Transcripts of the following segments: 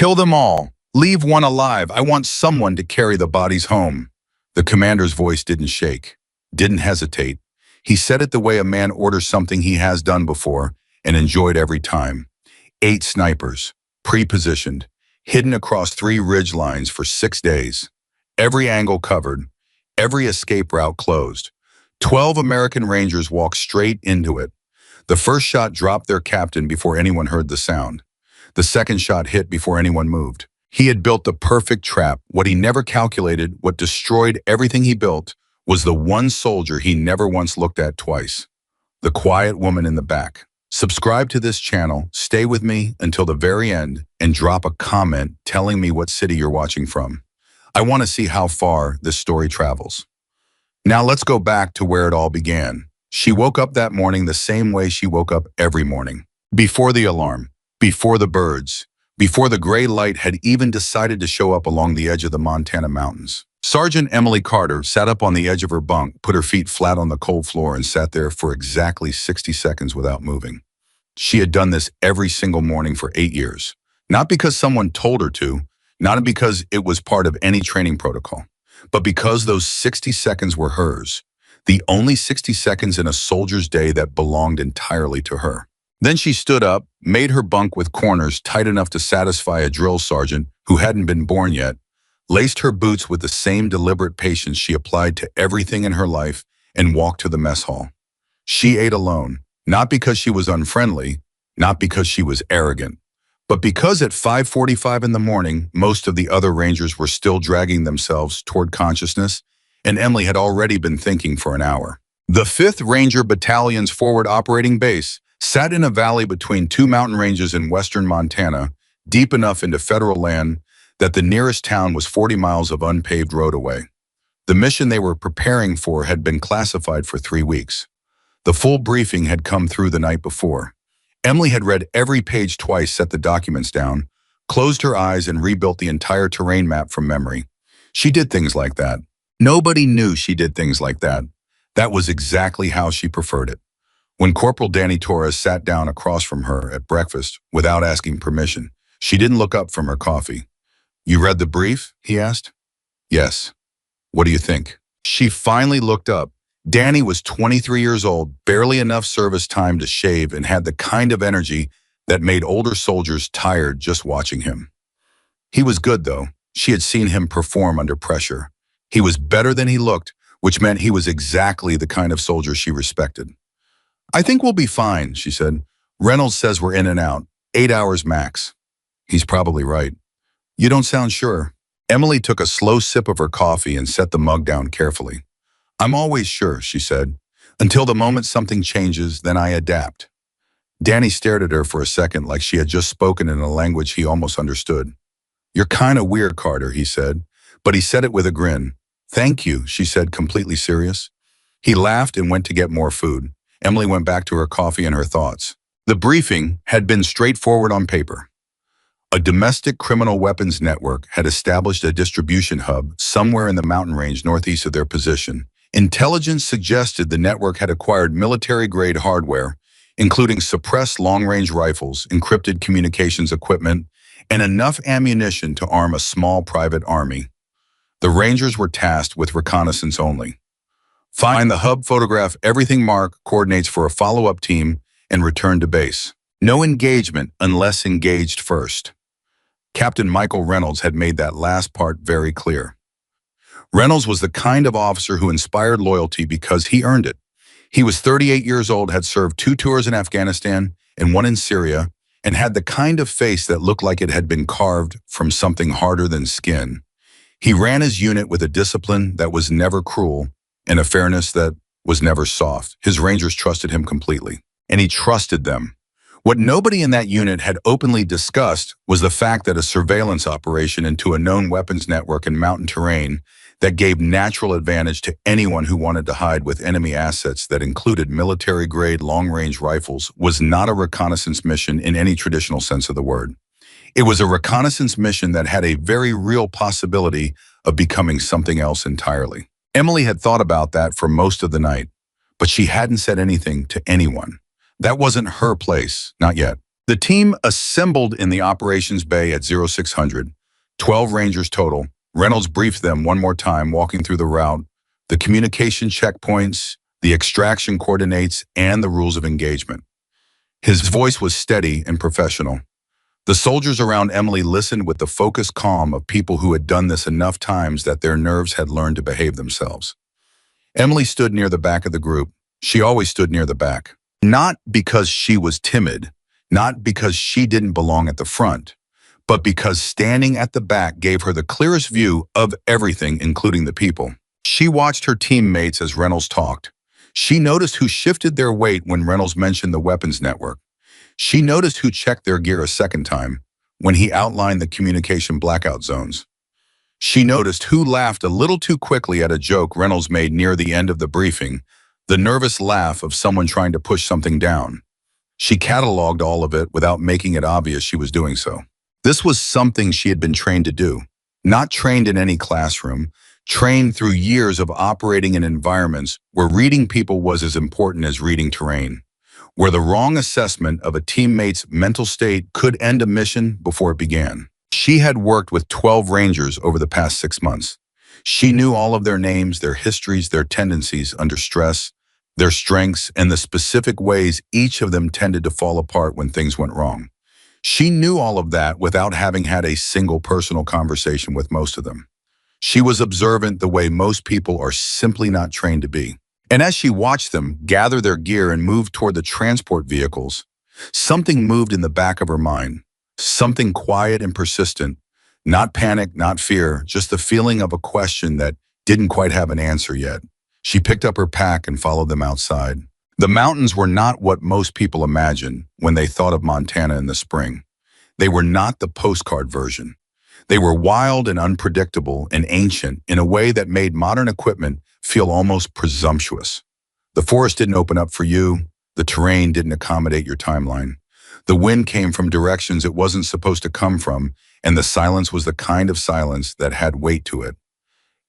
Kill them all. Leave one alive. I want someone to carry the bodies home. The commander's voice didn't shake, didn't hesitate. He said it the way a man orders something he has done before and enjoyed every time. 8 snipers, pre-positioned, hidden across 3 ridge lines for 6 days. Every angle covered, every escape route closed. 12 American Rangers walked straight into it. The first shot dropped their captain before anyone heard the sound. The second shot hit before anyone moved. He had built the perfect trap. What he never calculated, what destroyed everything he built, was the one soldier he never once looked at twice. The quiet woman in the back. Subscribe to this channel, stay with me until the very end, and drop a comment telling me what city you're watching from. I want to see how far this story travels. Now let's go back to where it all began. She woke up that morning the same way she woke up every morning. Before the alarm, before the birds, before the gray light had even decided to show up along the edge of the Montana mountains. Sergeant Emily Carter sat up on the edge of her bunk, put her feet flat on the cold floor, and sat there for exactly 60 seconds without moving. She had done this every single morning for 8 years. Not because someone told her to, not because it was part of any training protocol, but because those 60 seconds were hers. The only 60 seconds in a soldier's day that belonged entirely to her. Then she stood up, made her bunk with corners tight enough to satisfy a drill sergeant who hadn't been born yet, laced her boots with the same deliberate patience she applied to everything in her life, and walked to the mess hall. She ate alone, not because she was unfriendly, not because she was arrogant, but because at 5:45 in the morning, most of the other Rangers were still dragging themselves toward consciousness, and Emily had already been thinking for an hour. The 5th Ranger Battalion's forward operating base sat in a valley between 2 mountain ranges in western Montana, deep enough into federal land that the nearest town was 40 miles of unpaved road away. The mission they were preparing for had been classified for 3 weeks. The full briefing had come through the night before. Emily had read every page twice, set the documents down, closed her eyes, and rebuilt the entire terrain map from memory. She did things like that. Nobody knew she did things like that. That was exactly how she preferred it. When Corporal Danny Torres sat down across from her at breakfast without asking permission, she didn't look up from her coffee. "You read the brief?" he asked. "Yes. What do you think?" She finally looked up. Danny was 23 years old, barely enough service time to shave, and had the kind of energy that made older soldiers tired just watching him. He was good, though. She had seen him perform under pressure. He was better than he looked, which meant he was exactly the kind of soldier she respected. "I think we'll be fine," she said. "Reynolds says we're in and out, 8 hours max." "He's probably right." "You don't sound sure." Emily took a slow sip of her coffee and set the mug down carefully. "I'm always sure," she said. "Until the moment something changes, then I adapt." Danny stared at her for a second like she had just spoken in a language he almost understood. "You're kind of weird, Carter," he said, but he said it with a grin. "Thank you," she said, completely serious. He laughed and went to get more food. Emily went back to her coffee and her thoughts. The briefing had been straightforward on paper. A domestic criminal weapons network had established a distribution hub somewhere in the mountain range northeast of their position. Intelligence suggested the network had acquired military-grade hardware, including suppressed long-range rifles, encrypted communications equipment, and enough ammunition to arm a small private army. The Rangers were tasked with reconnaissance only. Find the hub, photograph everything, mark coordinates for a follow-up team, and return to base. No engagement unless engaged first. Captain Michael Reynolds had made that last part very clear. Reynolds was the kind of officer who inspired loyalty because he earned it. He was 38 years old, had served 2 tours in Afghanistan and 1 in Syria, and had the kind of face that looked like it had been carved from something harder than skin. He ran his unit with a discipline that was never cruel and a fairness that was never soft. His Rangers trusted him completely, and he trusted them. What nobody in that unit had openly discussed was the fact that a surveillance operation into a known weapons network in mountain terrain that gave natural advantage to anyone who wanted to hide with enemy assets that included military-grade long-range rifles was not a reconnaissance mission in any traditional sense of the word. It was a reconnaissance mission that had a very real possibility of becoming something else entirely. Emily had thought about that for most of the night, but she hadn't said anything to anyone. That wasn't her place, not yet. The team assembled in the operations bay at 0600, 12 Rangers total. Reynolds briefed them one more time, walking through the route, the communication checkpoints, the extraction coordinates, and the rules of engagement. His voice was steady and professional. The soldiers around Emily listened with the focused calm of people who had done this enough times that their nerves had learned to behave themselves. Emily stood near the back of the group. She always stood near the back. Not because she was timid, not because she didn't belong at the front, but because standing at the back gave her the clearest view of everything, including the people. She watched her teammates as Reynolds talked. She noticed who shifted their weight when Reynolds mentioned the weapons network. She noticed who checked their gear a second time when he outlined the communication blackout zones. She noticed who laughed a little too quickly at a joke Reynolds made near the end of the briefing, the nervous laugh of someone trying to push something down. She cataloged all of it without making it obvious she was doing so. This was something she had been trained to do. Not trained in any classroom, trained through years of operating in environments where reading people was as important as reading terrain, where the wrong assessment of a teammate's mental state could end a mission before it began. She had worked with 12 Rangers over the past 6 months. She knew all of their names, their histories, their tendencies under stress, their strengths, and the specific ways each of them tended to fall apart when things went wrong. She knew all of that without having had a single personal conversation with most of them. She was observant the way most people are simply not trained to be. And as she watched them gather their gear and move toward the transport vehicles, something moved in the back of her mind. Something quiet and persistent, not panic, not fear, just the feeling of a question that didn't quite have an answer yet. She picked up her pack and followed them outside. The mountains were not what most people imagine when they thought of Montana in the spring. They were not the postcard version. They were wild and unpredictable and ancient in a way that made modern equipment feel almost presumptuous. The forest didn't open up for you. The terrain didn't accommodate your timeline. The wind came from directions it wasn't supposed to come from, and the silence was the kind of silence that had weight to it.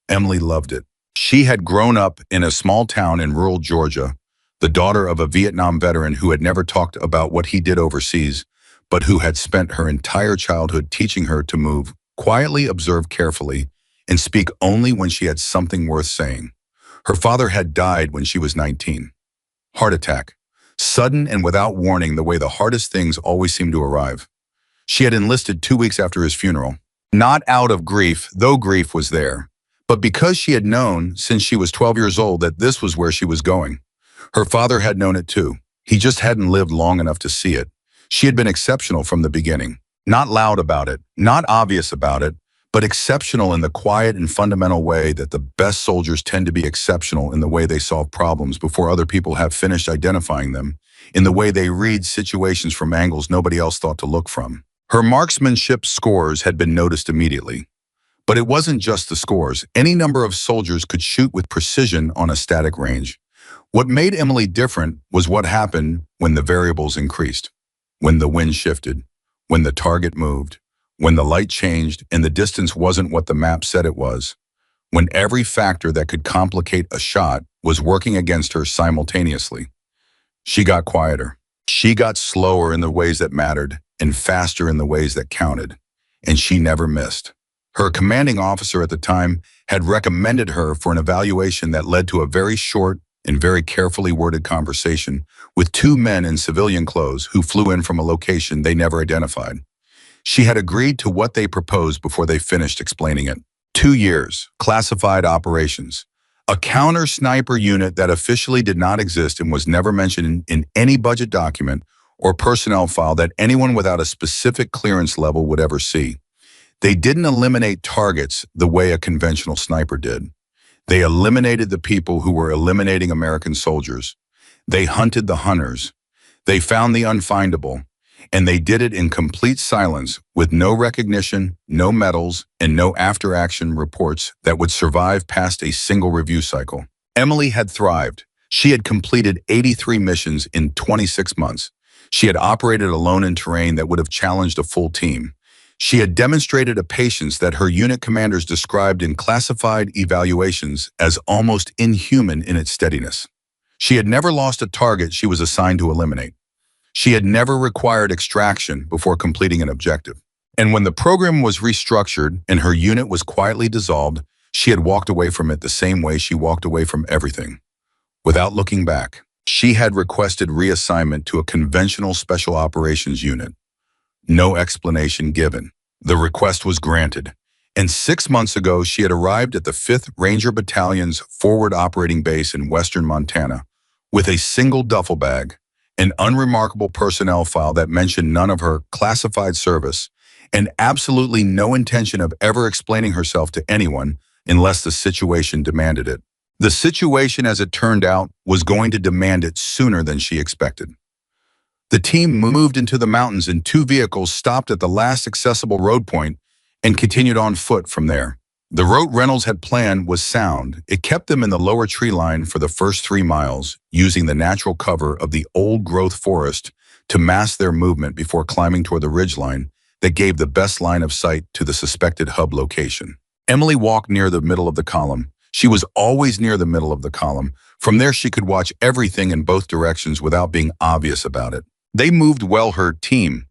Emily loved it. She had grown up in a small town in rural Georgia, the daughter of a Vietnam veteran who had never talked about what he did overseas, but who had spent her entire childhood teaching her to move, quietly, observe carefully, and speak only when she had something worth saying. Her father had died when she was 19. Heart attack. Sudden and without warning, the way the hardest things always seem to arrive. She had enlisted 2 weeks after his funeral. Not out of grief, though grief was there, but because she had known since she was 12 years old that this was where she was going. Her father had known it too. He just hadn't lived long enough to see it. She had been exceptional from the beginning. Not loud about it, not obvious about it, but exceptional in the quiet and fundamental way that the best soldiers tend to be exceptional in the way they solve problems before other people have finished identifying them, in the way they read situations from angles nobody else thought to look from. Her marksmanship scores had been noticed immediately. But it wasn't just the scores. Any number of soldiers could shoot with precision on a static range. What made Emily different was what happened when the variables increased, when the wind shifted, when the target moved, when the light changed and the distance wasn't what the map said it was, when every factor that could complicate a shot was working against her simultaneously. She got quieter. She got slower in the ways that mattered and faster in the ways that counted, and she never missed. Her commanding officer at the time had recommended her for an evaluation that led to a very short and very carefully worded conversation with 2 men in civilian clothes who flew in from a location they never identified. She had agreed to what they proposed before they finished explaining it. 2 years, classified operations, a counter-sniper unit that officially did not exist and was never mentioned in any budget document or personnel file that anyone without a specific clearance level would ever see. They didn't eliminate targets the way a conventional sniper did. They eliminated the people who were eliminating American soldiers. They hunted the hunters. They found the unfindable. And they did it in complete silence with no recognition, no medals, and no after-action reports that would survive past a single review cycle. Emily had thrived. She had completed 83 missions in 26 months. She had operated alone in terrain that would have challenged a full team. She had demonstrated a patience that her unit commanders described in classified evaluations as almost inhuman in its steadiness. She had never lost a target she was assigned to eliminate. She had never required extraction before completing an objective. And when the program was restructured and her unit was quietly dissolved, she had walked away from it the same way she walked away from everything, without looking back. She had requested reassignment to a conventional special operations unit. No explanation given. The request was granted. And 6 months ago, she had arrived at the 5th Ranger Battalion's forward operating base in western Montana with a single duffel bag, an unremarkable personnel file that mentioned none of her classified service, and absolutely no intention of ever explaining herself to anyone unless the situation demanded it. The situation, as it turned out, was going to demand it sooner than she expected. The team moved into the mountains and 2 vehicles stopped at the last accessible road point and continued on foot from there. The route Reynolds had planned was sound. It kept them in the lower tree line for the first 3 miles, using the natural cover of the old-growth forest to mask their movement before climbing toward the ridgeline that gave the best line of sight to the suspected hub location. Emily walked near the middle of the column. She was always near the middle of the column. From there, she could watch everything in both directions without being obvious about it. They moved well, her team.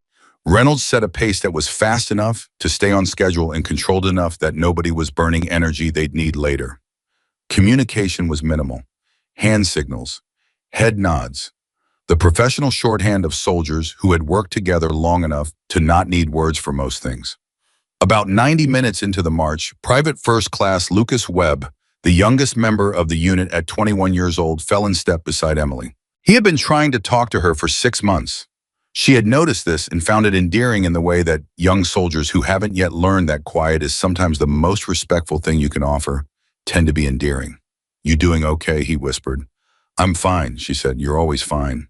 Reynolds set a pace that was fast enough to stay on schedule and controlled enough that nobody was burning energy they'd need later. Communication was minimal. Hand signals, head nods, the professional shorthand of soldiers who had worked together long enough to not need words for most things. About 90 minutes into the march, Private First Class Lucas Webb, the youngest member of the unit at 21 years old, fell in step beside Emily. He had been trying to talk to her for 6 months. She had noticed this and found it endearing in the way that young soldiers who haven't yet learned that quiet is sometimes the most respectful thing you can offer tend to be endearing. "You doing okay?" he whispered. "I'm fine," she said. "You're always fine."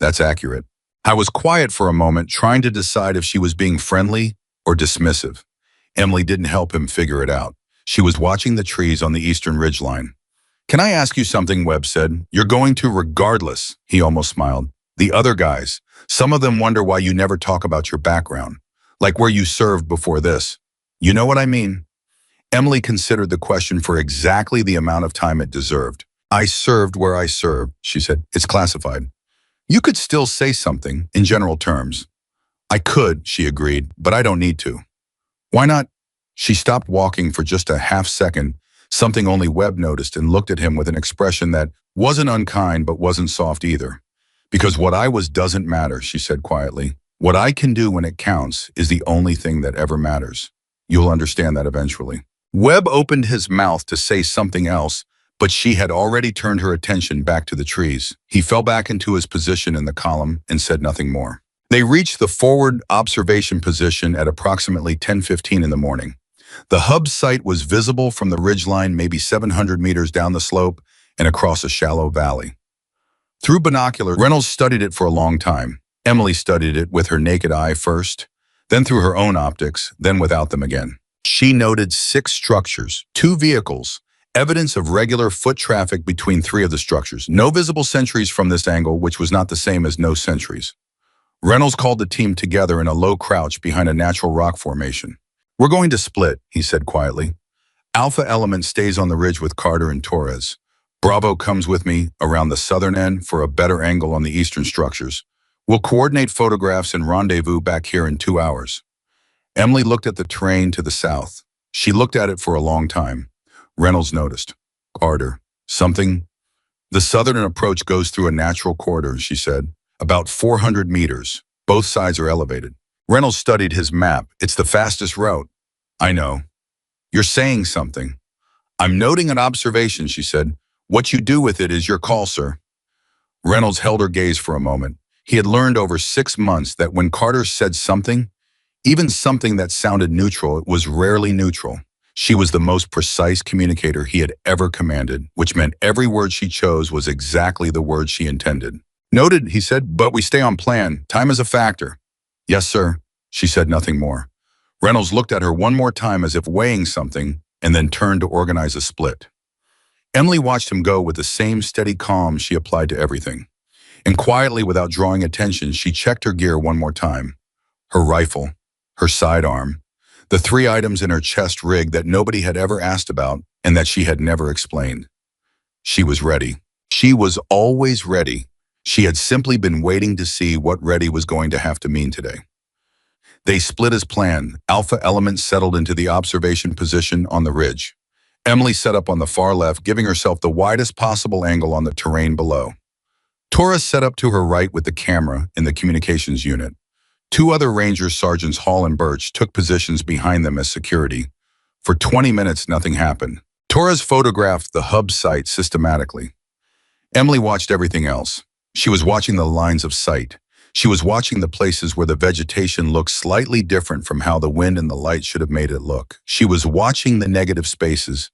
"That's accurate." I was quiet for a moment, trying to decide if she was being friendly or dismissive. Emily didn't help him figure it out. She was watching the trees on the eastern ridgeline. "Can I ask you something?" Webb said. "You're going to regardless," he almost smiled. "The other guys, some of them wonder why you never talk about your background, like where you served before this. You know what I mean?" Emily considered the question for exactly the amount of time it deserved. "I served where I served," she said. "It's classified." "You could still say something in general terms." "I could," she agreed, "but I don't need to." "Why not?" She stopped walking for just a half second, something only Webb noticed, and looked at him with an expression that wasn't unkind but wasn't soft either. "Because what I was doesn't matter," she said quietly. "What I can do when it counts is the only thing that ever matters. You'll understand that eventually." Webb opened his mouth to say something else, but she had already turned her attention back to the trees. He fell back into his position in the column and said nothing more. They reached the forward observation position at approximately 10:15 in the morning. The hub site was visible from the ridgeline maybe 700 meters down the slope and across a shallow valley. Through binoculars, Reynolds studied it for a long time. Emily studied it with her naked eye first, then through her own optics, then without them again. She noted 6 structures, 2 vehicles, evidence of regular foot traffic between 3 of the structures. No visible sentries from this angle, which was not the same as no sentries. Reynolds called the team together in a low crouch behind a natural rock formation. "We're going to split," he said quietly. "Alpha element stays on the ridge with Carter and Torres. Bravo comes with me around the southern end for a better angle on the eastern structures. We'll coordinate photographs and rendezvous back here in 2 hours." Emily looked at the terrain to the south. She looked at it for a long time. Reynolds noticed. "Carter, something?" "The southern approach goes through a natural corridor," she said. "About 400 meters. Both sides are elevated." Reynolds studied his map. "It's the fastest route." "I know." "You're saying something." "I'm noting an observation," she said. "What you do with it is your call, sir." Reynolds held her gaze for a moment. He had learned over 6 months that when Carter said something, even something that sounded neutral, it was rarely neutral. She was the most precise communicator he had ever commanded, which meant every word she chose was exactly the word she intended. "Noted," he said, "but we stay on plan. Time is a factor." "Yes, sir." She said nothing more. Reynolds looked at her one more time as if weighing something, and then turned to organize a split. Emily watched him go with the same steady calm she applied to everything. And quietly, without drawing attention, she checked her gear one more time. Her rifle, her sidearm, the 3 items in her chest rig that nobody had ever asked about and that she had never explained. She was ready. She was always ready. She had simply been waiting to see what Reddy was going to have to mean today. They split as planned. Alpha element settled into the observation position on the ridge. Emily set up on the far left, giving herself the widest possible angle on the terrain below. Torres set up to her right with the camera in the communications unit. Two other Rangers, Sergeants Hall and Birch, took positions behind them as security. For 20 minutes, nothing happened. Torres photographed the hub site systematically. Emily watched everything else. She was watching the lines of sight. She was watching the places where the vegetation looked slightly different from how the wind and the light should have made it look. She was watching the negative spaces,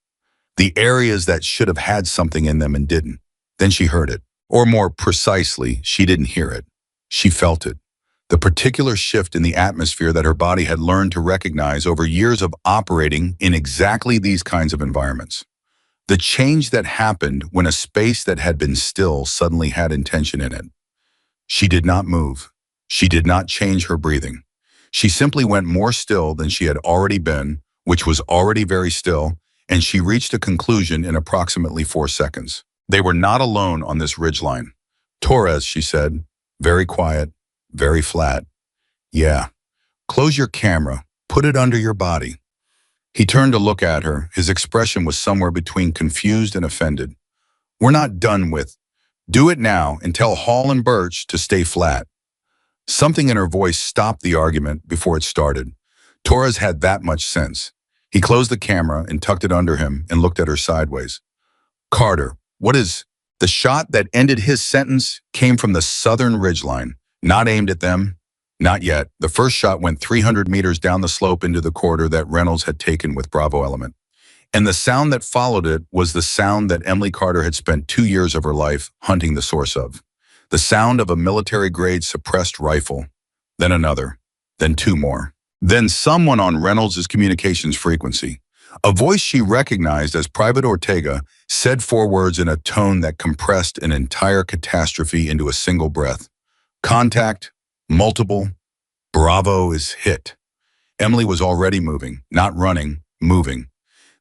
the areas that should have had something in them and didn't. Then she heard it. Or more precisely, she didn't hear it. She felt it. The particular shift in the atmosphere that her body had learned to recognize over years of operating in exactly these kinds of environments. The change that happened when a space that had been still suddenly had intention in it. She did not move. She did not change her breathing. She simply went more still than she had already been, which was already very still, and she reached a conclusion in approximately 4 seconds. They were not alone on this ridgeline. Torres, she said, very quiet, very flat. Yeah. Close your camera. Put it under your body. He turned to look at her. His expression was somewhere between confused and offended. We're not done with. Do it now and tell Hall and Birch to stay flat. Something in her voice stopped the argument before it started. Torres had that much sense. He closed the camera and tucked it under him and looked at her sideways. Carter, what is... The shot that ended his sentence came from the southern ridgeline, not aimed at them. Not yet. The first shot went 300 meters down the slope into the corridor that Reynolds had taken with Bravo element. And the sound that followed it was the sound that Emily Carter had spent 2 years of her life hunting the source of. The sound of a military-grade suppressed rifle, then another, then 2 more. Then someone on Reynolds' communications frequency. A voice she recognized as Private Ortega said 4 words in a tone that compressed an entire catastrophe into a single breath. Contact, multiple, Bravo is hit. Emily was already moving, not running, moving.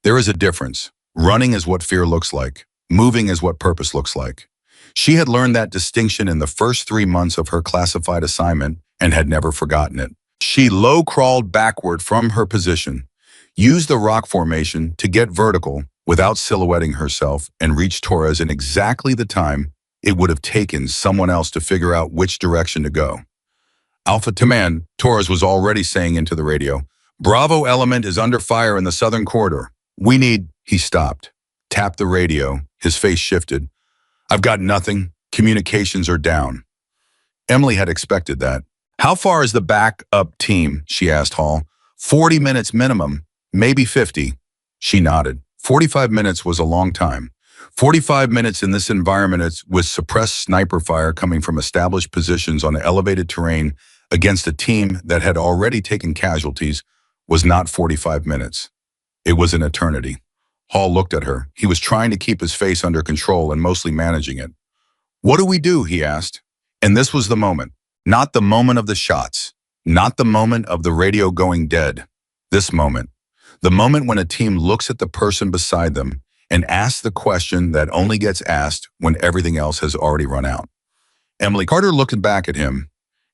There is a difference. Running is what fear looks like. Moving is what purpose looks like. She had learned that distinction in the first 3 months of her classified assignment and had never forgotten it. She low-crawled backward from her position, used the rock formation to get vertical without silhouetting herself, and reached Torres in exactly the time it would have taken someone else to figure out which direction to go. Alpha to man, Torres was already saying into the radio, Bravo element is under fire in the southern corridor. We need... He stopped, tapped the radio, his face shifted. I've got nothing. Communications are down. Emily had expected that. How far is the backup team? She asked Hall. 40 minutes minimum, maybe 50. She nodded. 45 minutes was a long time. 45 minutes in this environment with suppressed sniper fire coming from established positions on elevated terrain against a team that had already taken casualties was not 45 minutes. It was an eternity. Hall looked at her. He was trying to keep his face under control and mostly managing it. What do we do? He asked. And this was the moment. Not the moment of the shots. Not the moment of the radio going dead. This moment. The moment when a team looks at the person beside them and asks the question that only gets asked when everything else has already run out. Emily Carter looked back at him,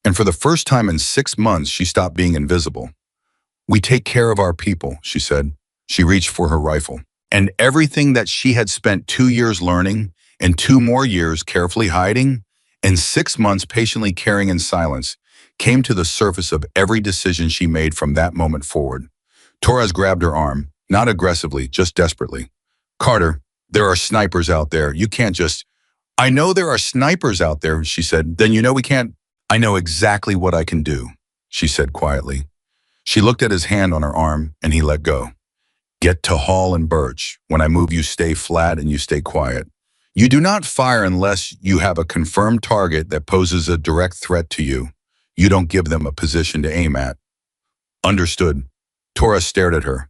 and for the first time in 6 months, she stopped being invisible. We take care of our people, she said. She reached for her rifle. And everything that she had spent 2 years learning and 2 more years carefully hiding and 6 months patiently carrying in silence came to the surface of every decision she made from that moment forward. Torres grabbed her arm, not aggressively, just desperately. Carter, there are snipers out there. You can't just... I know there are snipers out there, she said. Then you know we can't... I know exactly what I can do, she said quietly. She looked at his hand on her arm and he let go. Get to Hall and Birch. When I move, you stay flat and you stay quiet. You do not fire unless you have a confirmed target that poses a direct threat to you. You don't give them a position to aim at. Understood. Torres stared at her.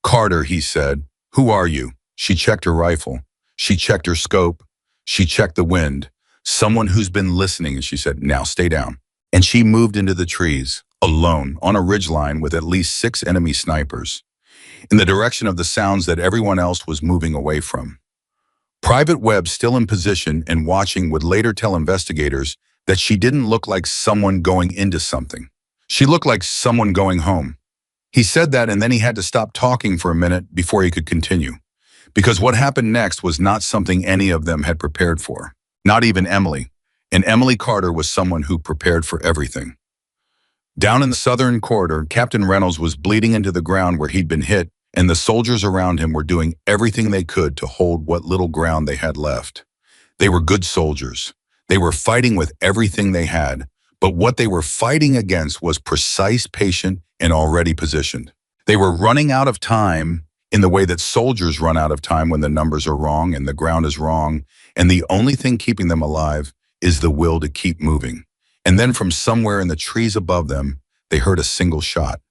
Carter, he said. Who are you? She checked her rifle. She checked her scope. She checked the wind. Someone who's been listening, and she said, now stay down. And she moved into the trees, alone, on a ridgeline with at least 6 enemy snipers, in the direction of the sounds that everyone else was moving away from. Private Webb still in position and watching would later tell investigators that she didn't look like someone going into something. She looked like someone going home. He said that and then he had to stop talking for a minute before he could continue. Because what happened next was not something any of them had prepared for. Not even Emily. And Emily Carter was someone who prepared for everything. Down in the southern corridor, Captain Reynolds was bleeding into the ground where he'd been hit, and the soldiers around him were doing everything they could to hold what little ground they had left. They were good soldiers. They were fighting with everything they had, but what they were fighting against was precise, patient, and already positioned. They were running out of time in the way that soldiers run out of time when the numbers are wrong and the ground is wrong, and the only thing keeping them alive is the will to keep moving. And then from somewhere in the trees above them, they heard a single shot,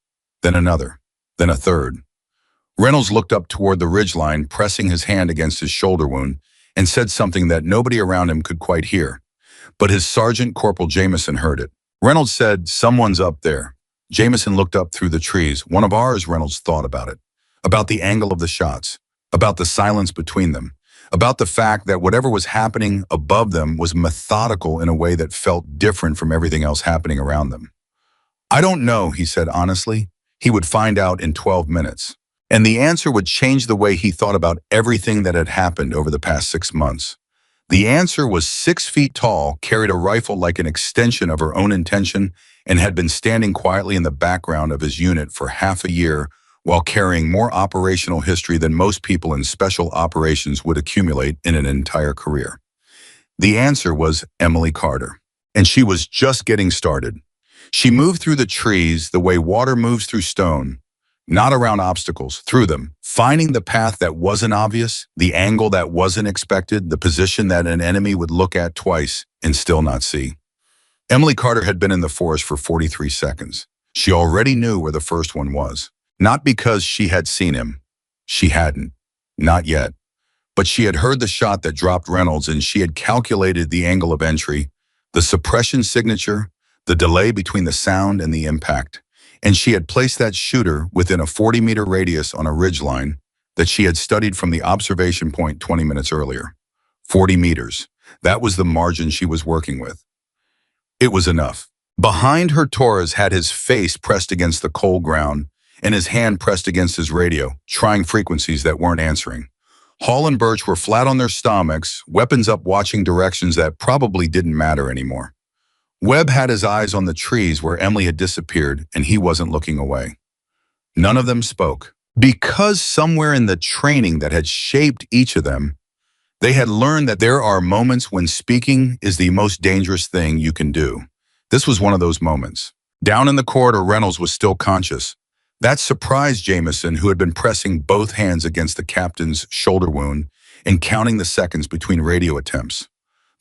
then another, then a third. Reynolds looked up toward the ridgeline, pressing his hand against his shoulder wound, and said something that nobody around him could quite hear. But his Sergeant Corporal Jameson heard it. Reynolds said, "Someone's up there." Jameson looked up through the trees. "One of ours," Reynolds thought about it. About the angle of the shots, about the silence between them, about the fact that whatever was happening above them was methodical in a way that felt different from everything else happening around them. "I don't know," he said honestly. He would find out in 12 minutes. And the answer would change the way he thought about everything that had happened over the past 6 months. The answer was 6 feet tall, carried a rifle like an extension of her own intention, and had been standing quietly in the background of his unit for half a year while carrying more operational history than most people in special operations would accumulate in an entire career. The answer was Emily Carter, and she was just getting started. She moved through the trees the way water moves through stone, not around obstacles, through them, finding the path that wasn't obvious, the angle that wasn't expected, the position that an enemy would look at twice and still not see. Emily Carter had been in the forest for 43 seconds. She already knew where the first one was. Not because she had seen him. She hadn't. Not yet. But she had heard the shot that dropped Reynolds, and she had calculated the angle of entry, the suppression signature, the delay between the sound and the impact. And she had placed that shooter within a 40-meter radius on a ridgeline that she had studied from the observation point 20 minutes earlier. 40 meters. That was the margin she was working with. It was enough. Behind her, Torres had his face pressed against the cold ground and his hand pressed against his radio, trying frequencies that weren't answering. Hall and Birch were flat on their stomachs, weapons up, watching directions that probably didn't matter anymore. Webb had his eyes on the trees where Emily had disappeared, and he wasn't looking away. None of them spoke. Because somewhere in the training that had shaped each of them, they had learned that there are moments when speaking is the most dangerous thing you can do. This was one of those moments. Down in the corridor, Reynolds was still conscious. That surprised Jameson, who had been pressing both hands against the captain's shoulder wound and counting the seconds between radio attempts.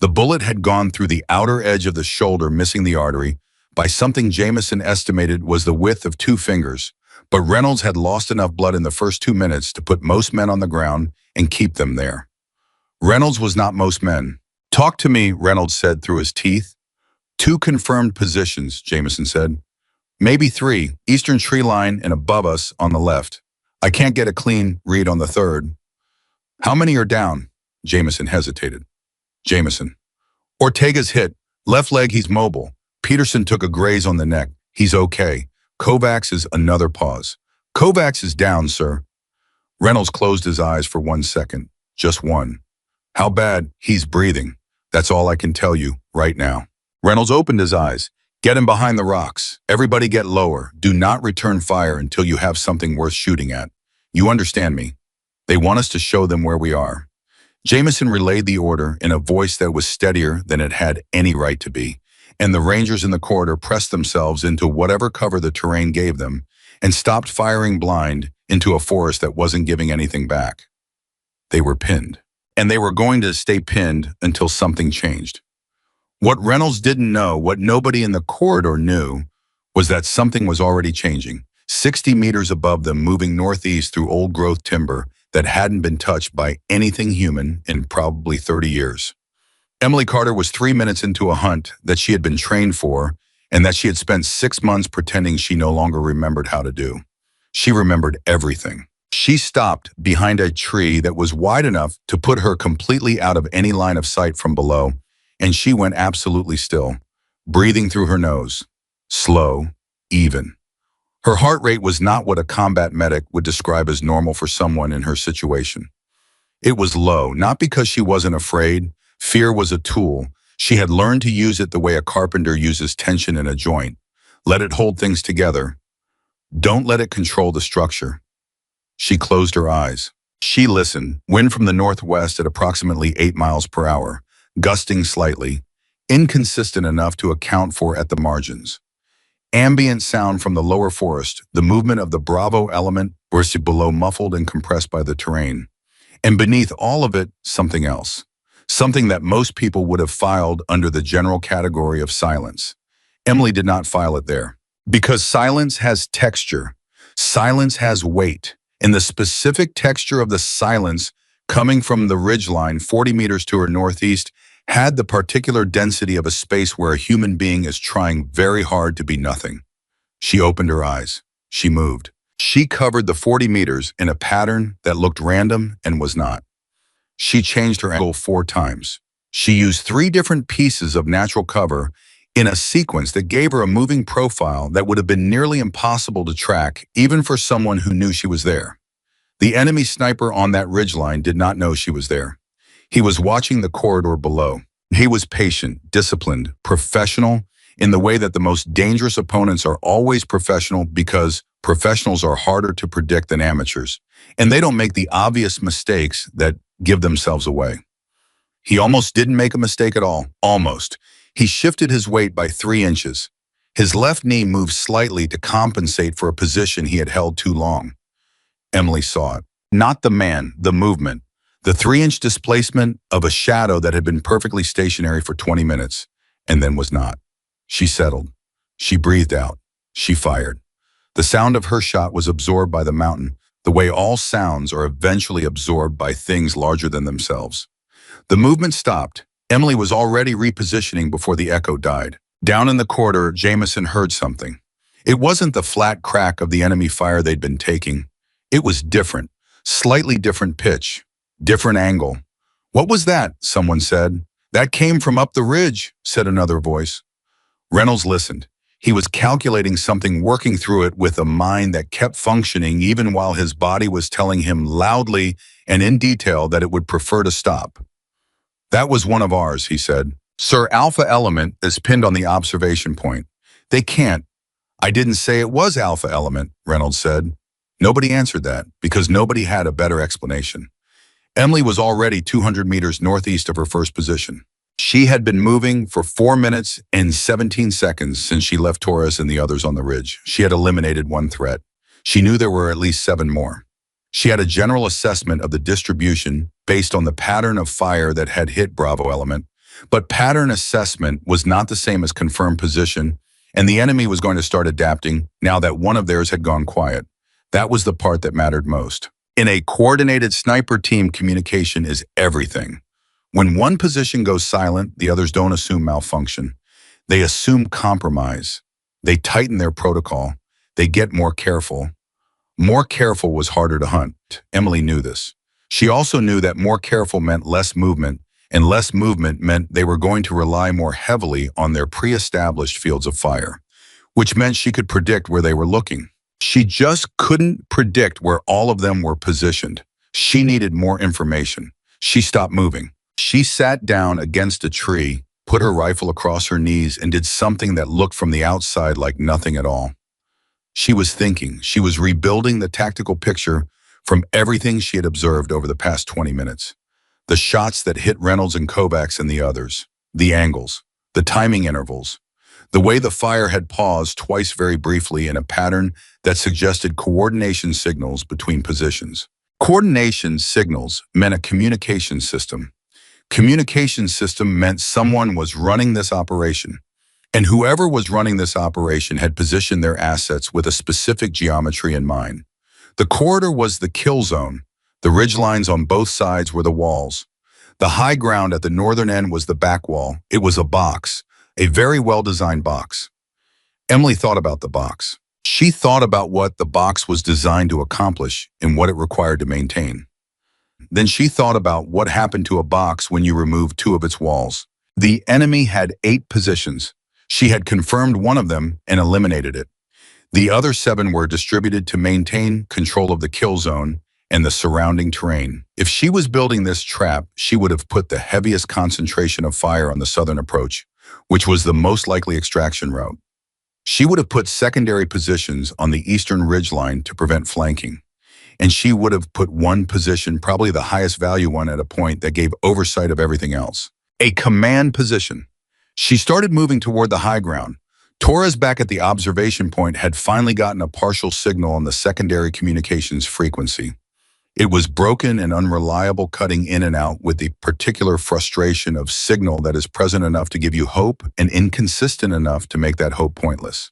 The bullet had gone through the outer edge of the shoulder, missing the artery, by something Jameson estimated was the width of 2 fingers, but Reynolds had lost enough blood in the first 2 minutes to put most men on the ground and keep them there. Reynolds was not most men. "Talk to me," Reynolds said through his teeth. "2 confirmed positions," Jameson said. "Maybe 3, eastern tree line and above us on the left. I can't get a clean read on the third." "How many are down?" Jameson hesitated. Jameson. "Ortega's hit. Left leg, he's mobile. Peterson took a graze on the neck. He's okay. Kovacs is..." Another pause. "Kovacs is down, sir." Reynolds closed his eyes for 1 second. Just one. "How bad?" "He's breathing. That's all I can tell you right now." Reynolds opened his eyes. "Get him behind the rocks. Everybody get lower. Do not return fire until you have something worth shooting at. You understand me? They want us to show them where we are." Jameson relayed the order in a voice that was steadier than it had any right to be, and the Rangers in the corridor pressed themselves into whatever cover the terrain gave them and stopped firing blind into a forest that wasn't giving anything back. They were pinned, and they were going to stay pinned until something changed. What Reynolds didn't know, what nobody in the corridor knew, was that something was already changing, 60 meters above them, moving northeast through old-growth timber that hadn't been touched by anything human in probably 30 years. Emily Carter was 3 minutes into a hunt that she had been trained for and that she had spent 6 months pretending she no longer remembered how to do. She remembered everything. She stopped behind a tree that was wide enough to put her completely out of any line of sight from below, and she went absolutely still, breathing through her nose. Slow, even. Her heart rate was not what a combat medic would describe as normal for someone in her situation. It was low, not because she wasn't afraid. Fear was a tool. She had learned to use it the way a carpenter uses tension in a joint. Let it hold things together. Don't let it control the structure. She closed her eyes. She listened. Wind from the northwest at approximately 8 miles per hour, gusting slightly, inconsistent enough to account for at the margins. Ambient sound from the lower forest, the movement of the Bravo element, were below, muffled and compressed by the terrain. And beneath all of it, something else. Something that most people would have filed under the general category of silence. Emily did not file it there. Because silence has texture. Silence has weight. And the specific texture of the silence coming from the ridgeline 40 meters to her northeast had the particular density of a space where a human being is trying very hard to be nothing. She opened her eyes. She moved. She covered the 40 meters in a pattern that looked random and was not. She changed her angle 4 times. She used 3 different pieces of natural cover in a sequence that gave her a moving profile that would have been nearly impossible to track, even for someone who knew she was there. The enemy sniper on that ridgeline did not know she was there. He was watching the corridor below. He was patient, disciplined, professional, in the way that the most dangerous opponents are always professional, because professionals are harder to predict than amateurs, and they don't make the obvious mistakes that give themselves away. He almost didn't make a mistake at all. Almost. He shifted his weight by 3 inches. His left knee moved slightly to compensate for a position he had held too long. Emily saw it. Not the man, the movement. The 3-inch displacement of a shadow that had been perfectly stationary for 20 minutes, and then was not. She settled. She breathed out. She fired. The sound of her shot was absorbed by the mountain, the way all sounds are eventually absorbed by things larger than themselves. The movement stopped. Emily was already repositioning before the echo died. Down in the corridor, Jameson heard something. It wasn't the flat crack of the enemy fire they'd been taking. It was different, slightly different pitch, different angle. "What was that?" someone said. "That came from up the ridge," said another voice. Reynolds listened. He was calculating something, working through it with a mind that kept functioning even while his body was telling him loudly and in detail that it would prefer to stop. "That was one of ours," he said. "Sir, Alpha Element is pinned on the observation point. They can't." "I didn't say it was Alpha Element," Reynolds said. Nobody answered that, because nobody had a better explanation. Emily was already 200 meters northeast of her first position. She had been moving for 4 minutes and 17 seconds since she left Torres and the others on the ridge. She had eliminated 1 threat. She knew there were at least 7 more. She had a general assessment of the distribution based on the pattern of fire that had hit Bravo element, but pattern assessment was not the same as confirmed position, and the enemy was going to start adapting now that one of theirs had gone quiet. That was the part that mattered most. In a coordinated sniper team, communication is everything. When one position goes silent, the others don't assume malfunction. They assume compromise. They tighten their protocol. They get more careful. More careful was harder to hunt. Emily knew this. She also knew that more careful meant less movement, and less movement meant they were going to rely more heavily on their pre-established fields of fire, which meant she could predict where they were looking. She just couldn't predict where all of them were positioned. She needed more information. She stopped moving. She sat down against a tree, put her rifle across her knees, and did something that looked from the outside like nothing at all. She was thinking. She was rebuilding the tactical picture from everything she had observed over the past 20 minutes. The shots that hit Reynolds and Kovacs and the others, the angles, the timing intervals, the way the fire had paused twice very briefly in a pattern that suggested coordination signals between positions. Coordination signals meant a communication system. Communication system meant someone was running this operation, and whoever was running this operation had positioned their assets with a specific geometry in mind. The corridor was the kill zone. The ridgelines on both sides were the walls. The high ground at the northern end was the back wall. It was a box, a very well-designed box. Emily thought about the box. She thought about what the box was designed to accomplish and what it required to maintain. Then she thought about what happened to a box when you removed two of its walls. The enemy had 8 positions. She had confirmed one of them and eliminated it. The other 7 were distributed to maintain control of the kill zone and the surrounding terrain. If she was building this trap, she would have put the heaviest concentration of fire on the southern approach, which was the most likely extraction route. She would have put secondary positions on the eastern ridgeline to prevent flanking. And she would have put one position, probably the highest value one, at a point that gave oversight of everything else. A command position. She started moving toward the high ground. Torres, back at the observation point, had finally gotten a partial signal on the secondary communications frequency. It was broken and unreliable, cutting in and out with the particular frustration of signal that is present enough to give you hope and inconsistent enough to make that hope pointless.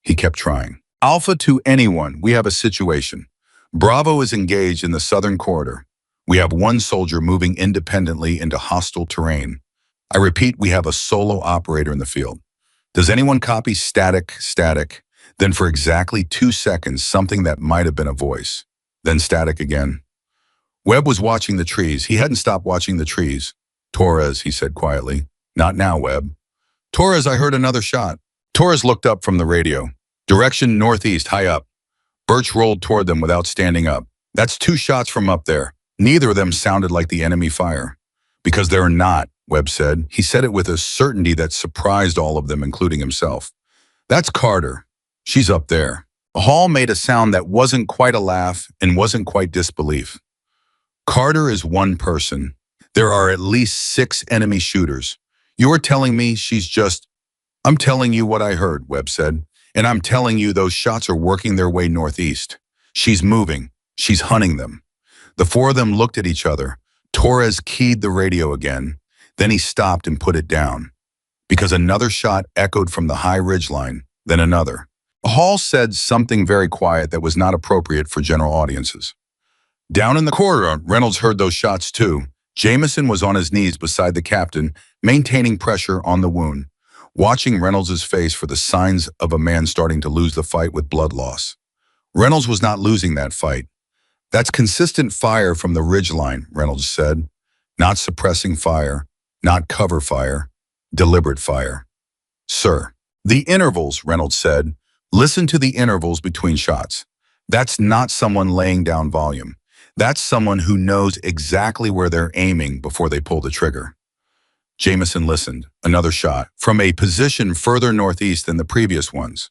He kept trying. Alpha to anyone, we have a situation. Bravo is engaged in the southern corridor. We have one soldier moving independently into hostile terrain. I repeat, we have a solo operator in the field. Does anyone copy? Static, static. Then for exactly 2 seconds, something that might have been a voice. Then static again. Webb was watching the trees. He hadn't stopped watching the trees. Torres, he said quietly. Not now, Webb. Torres, I heard another shot. Torres looked up from the radio. Direction northeast, high up. Birch rolled toward them without standing up. That's 2 shots from up there. Neither of them sounded like the enemy fire. Because they're not, Webb said. He said it with a certainty that surprised all of them, including himself. That's Carter. She's up there. Hall made a sound that wasn't quite a laugh and wasn't quite disbelief. Carter is one person. There are at least 6 enemy shooters. You're telling me she's just... I'm telling you what I heard, Webb said. And I'm telling you those shots are working their way northeast. She's moving. She's hunting them. The 4 of them looked at each other. Torres keyed the radio again. Then he stopped and put it down. Because another shot echoed from the high ridgeline, then another. Hall said something very quiet that was not appropriate for general audiences. Down in the corridor, Reynolds heard those shots too. Jameson was on his knees beside the captain, maintaining pressure on the wound, watching Reynolds' face for the signs of a man starting to lose the fight with blood loss. Reynolds was not losing that fight. That's consistent fire from the ridgeline, Reynolds said. Not suppressing fire, not cover fire, deliberate fire. Sir. The intervals, Reynolds said. Listen to the intervals between shots. That's not someone laying down volume. That's someone who knows exactly where they're aiming before they pull the trigger. Jameson listened. Another shot, from a position further northeast than the previous ones.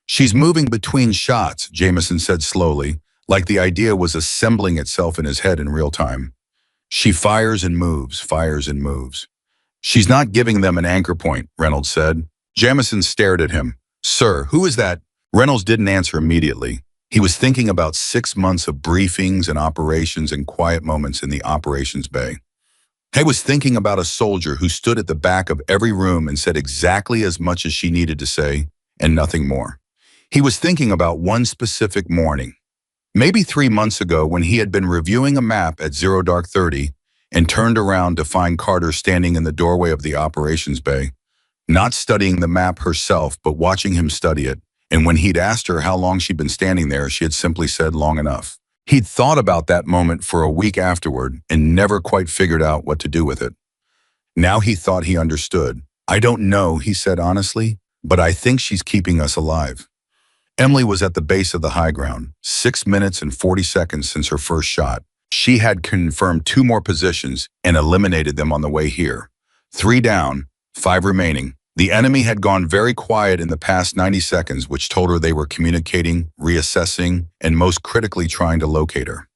She's moving between shots, Jameson said slowly, like the idea was assembling itself in his head in real time. She fires and moves, fires and moves. She's not giving them an anchor point, Reynolds said. Jameson stared at him. Sir, who is that? Reynolds didn't answer immediately. He was thinking about 6 months of briefings and operations and quiet moments in the operations bay. He was thinking about a soldier who stood at the back of every room and said exactly as much as she needed to say, and nothing more. He was thinking about one specific morning, maybe 3 months ago, when he had been reviewing a map at 0:30 and turned around to find Carter standing in the doorway of the operations bay, not studying the map herself, but watching him study it. And when he'd asked her how long she'd been standing there, she had simply said, long enough. He'd thought about that moment for a week afterward and never quite figured out what to do with it. Now he thought he understood. I don't know, he said honestly, but I think she's keeping us alive. Emily was at the base of the high ground, 6 minutes and 40 seconds since her first shot. She had confirmed 2 more positions and eliminated them on the way here. 3 down, 5 remaining. The enemy had gone very quiet in the past 90 seconds, which told her they were communicating, reassessing, and most critically trying to locate her.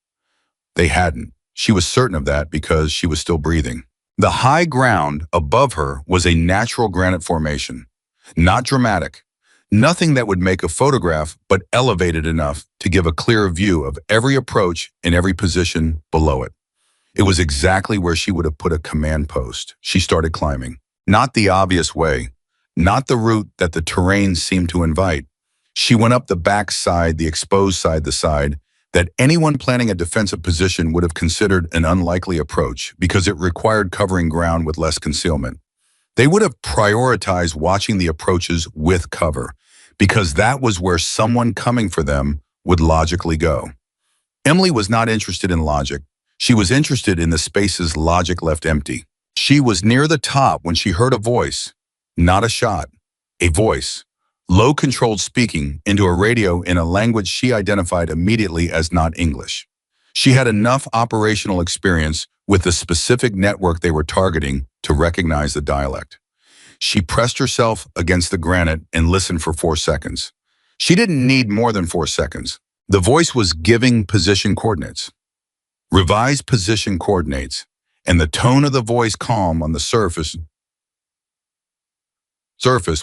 They hadn't. She was certain of that because she was still breathing. The high ground above her was a natural granite formation. Not dramatic. Nothing that would make a photograph, but elevated enough to give a clear view of every approach and every position below it. It was exactly where she would have put a command post. She started climbing. Not the obvious way, not the route that the terrain seemed to invite. She went up the back side, the exposed side, the side that anyone planning a defensive position would have considered an unlikely approach because it required covering ground with less concealment. They would have prioritized watching the approaches with cover because that was where someone coming for them would logically go. Emily was not interested in logic. She was interested in the spaces logic left empty. She was near the top when she heard a voice, not a shot, a voice, low-controlled speaking into a radio in a language she identified immediately as not English. She had enough operational experience with the specific network they were targeting to recognize the dialect. She pressed herself against the granite and listened for 4 seconds. She didn't need more than 4 seconds. The voice was giving position coordinates. Revised position coordinates, and the tone of the voice calm on the surface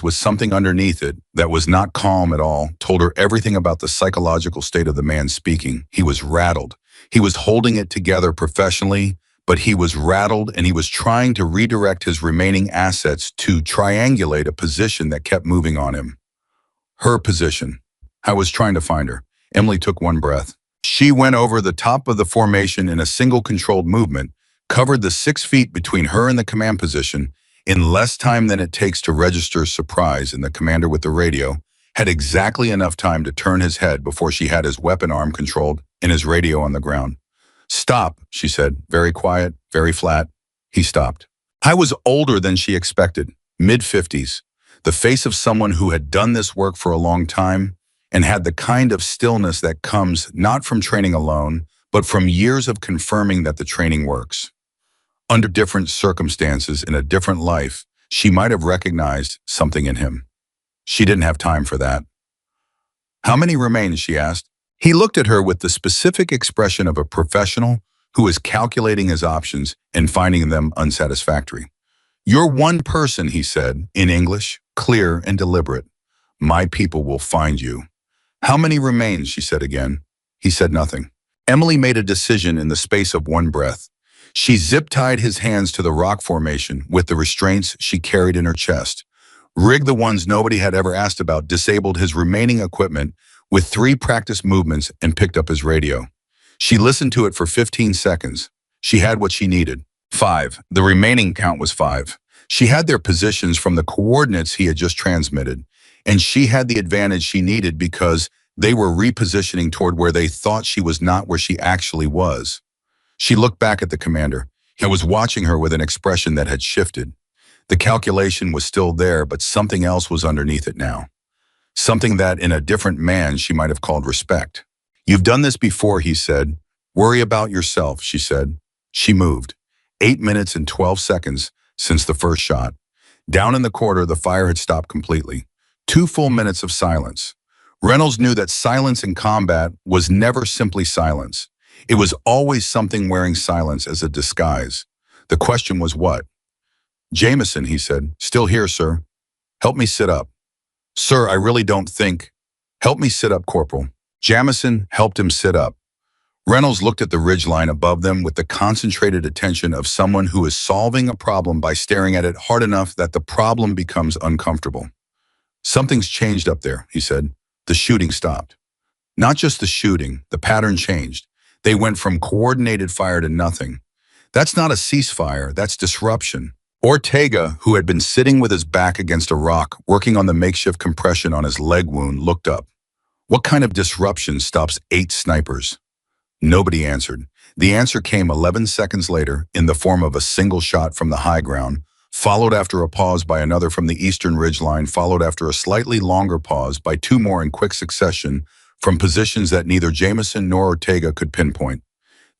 with something underneath it that was not calm at all, told her everything about the psychological state of the man speaking. He was rattled. He was holding it together professionally, but he was rattled and he was trying to redirect his remaining assets to triangulate a position that kept moving on him. Her position. I was trying to find her. Emily took one breath. She went over the top of the formation in a single controlled movement, covered the 6 feet between her and the command position in less time than it takes to register surprise, and the commander with the radio had exactly enough time to turn his head before she had his weapon arm controlled and his radio on the ground. "Stop," she said, very quiet, very flat. He stopped. I was older than she expected, mid-50s, the face of someone who had done this work for a long time and had the kind of stillness that comes not from training alone, but from years of confirming that the training works. Under different circumstances in a different life, she might have recognized something in him. She didn't have time for that. "How many remain?" she asked. He looked at her with the specific expression of a professional who is calculating his options and finding them unsatisfactory. "You're one person," he said, in English, clear and deliberate. "My people will find you." "How many remain?" she said again. He said nothing. Emily made a decision in the space of one breath. She zip-tied his hands to the rock formation with the restraints she carried in her chest, rigged the ones nobody had ever asked about, disabled his remaining equipment with 3 practice movements, and picked up his radio. She listened to it for 15 seconds. She had what she needed. 5. The remaining count was 5. She had their positions from the coordinates he had just transmitted, and she had the advantage she needed because they were repositioning toward where they thought she was, not where she actually was. She looked back at the commander. He was watching her with an expression that had shifted. The calculation was still there, but something else was underneath it now. Something that, in a different man, she might have called respect. "You've done this before," he said. "Worry about yourself," she said. She moved. 8 minutes and 12 seconds since the first shot. Down in the corridor, the fire had stopped completely. 2 full minutes of silence. Reynolds knew that silence in combat was never simply silence. It was always something wearing silence as a disguise. The question was what? "Jameson," he said. "Still here, sir. Help me sit up." "Sir, I really don't think." "Help me sit up, Corporal." Jamison helped him sit up. Reynolds looked at the ridgeline above them with the concentrated attention of someone who is solving a problem by staring at it hard enough that the problem becomes uncomfortable. "Something's changed up there," he said. The shooting stopped. Not just the shooting, the pattern changed. They went from coordinated fire to nothing. That's not a ceasefire, that's disruption. Ortega, who had been sitting with his back against a rock, working on the makeshift compression on his leg wound, looked up. What kind of disruption stops 8 snipers? Nobody answered. The answer came 11 seconds later in the form of a single shot from the high ground, followed after a pause by another from the eastern ridgeline, followed after a slightly longer pause by 2 more in quick succession from positions that neither Jameson nor Ortega could pinpoint.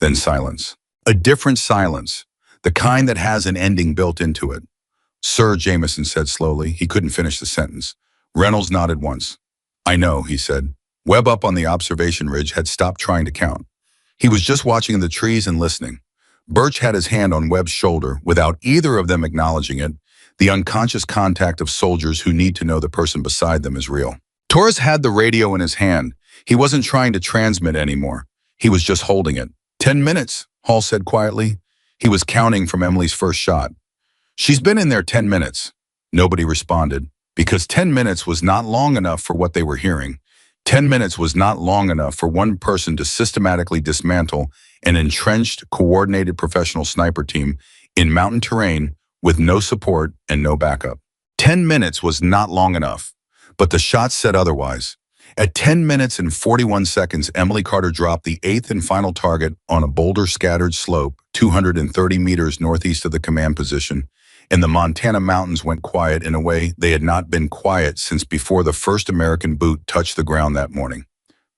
Then silence. A different silence, the kind that has an ending built into it. "Sir," Jameson said slowly. He couldn't finish the sentence. Reynolds nodded once. "I know," he said. Webb up on the observation ridge had stopped trying to count. He was just watching the trees and listening. Birch had his hand on Webb's shoulder without either of them acknowledging it, the unconscious contact of soldiers who need to know the person beside them is real. Torres had the radio in his hand. He wasn't trying to transmit anymore. He was just holding it. 10 minutes, Hall said quietly. He was counting from Emily's first shot. "She's been in there 10 minutes. Nobody responded, because 10 minutes was not long enough for what they were hearing. 10 minutes was not long enough for one person to systematically dismantle an entrenched, coordinated professional sniper team in mountain terrain with no support and no backup. 10 minutes was not long enough. but the shots said otherwise. At 10 minutes and 41 seconds, Emily Carter dropped the eighth and final target on a boulder-scattered slope, 230 meters northeast of the command position, and the Montana mountains went quiet in a way they had not been quiet since before the first American boot touched the ground that morning.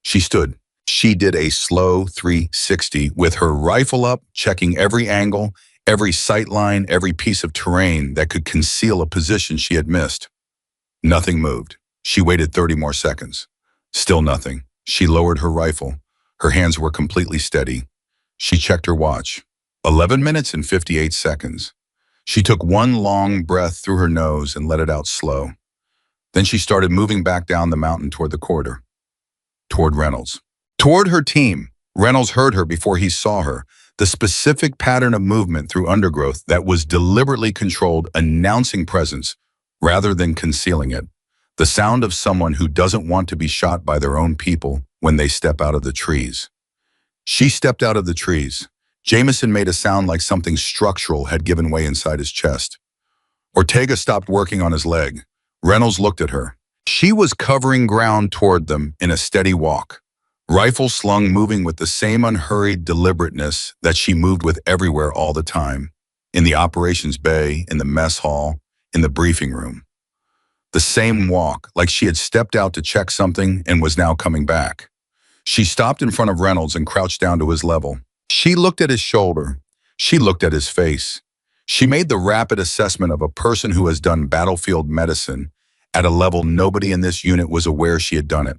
She stood. She did a slow 360 with her rifle up, checking every angle, every sight line, every piece of terrain that could conceal a position she had missed. Nothing moved. She waited 30 more seconds. Still nothing. She lowered her rifle. Her hands were completely steady. She checked her watch. 11 minutes and 58 seconds. She took one long breath through her nose and let it out slow. Then she started moving back down the mountain toward the corridor. Toward Reynolds. Toward her team. Reynolds heard her before he saw her. The specific pattern of movement through undergrowth that was deliberately controlled, announcing presence rather than concealing it. The sound of someone who doesn't want to be shot by their own people when they step out of the trees. She stepped out of the trees. Jameson made a sound like something structural had given way inside his chest. Ortega stopped working on his leg. Reynolds looked at her. She was covering ground toward them in a steady walk. Rifle slung, moving with the same unhurried deliberateness that she moved with everywhere all the time. In the operations bay, in the mess hall, in the briefing room. The same walk, like she had stepped out to check something and was now coming back. She stopped in front of Reynolds and crouched down to his level. She looked at his shoulder. She looked at his face. She made the rapid assessment of a person who has done battlefield medicine at a level nobody in this unit was aware she had done it.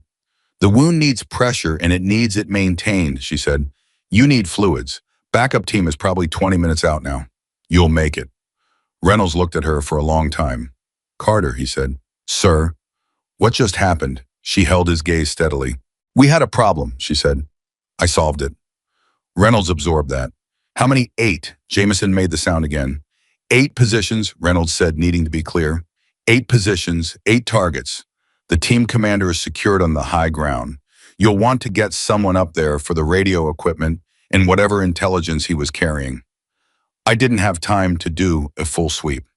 The wound needs pressure and it needs it maintained, she said. You need fluids. Backup team is probably 20 minutes out now. You'll make it. Reynolds looked at her for a long time. Carter, he said. Sir, what just happened? She held his gaze steadily. We had a problem, she said. I solved it. Reynolds absorbed that. How many? 8. Jameson made the sound again. 8 positions, Reynolds said, needing to be clear. 8 positions, 8 targets. The team commander is secured on the high ground. You'll want to get someone up there for the radio equipment and whatever intelligence he was carrying. I didn't have time to do a full sweep.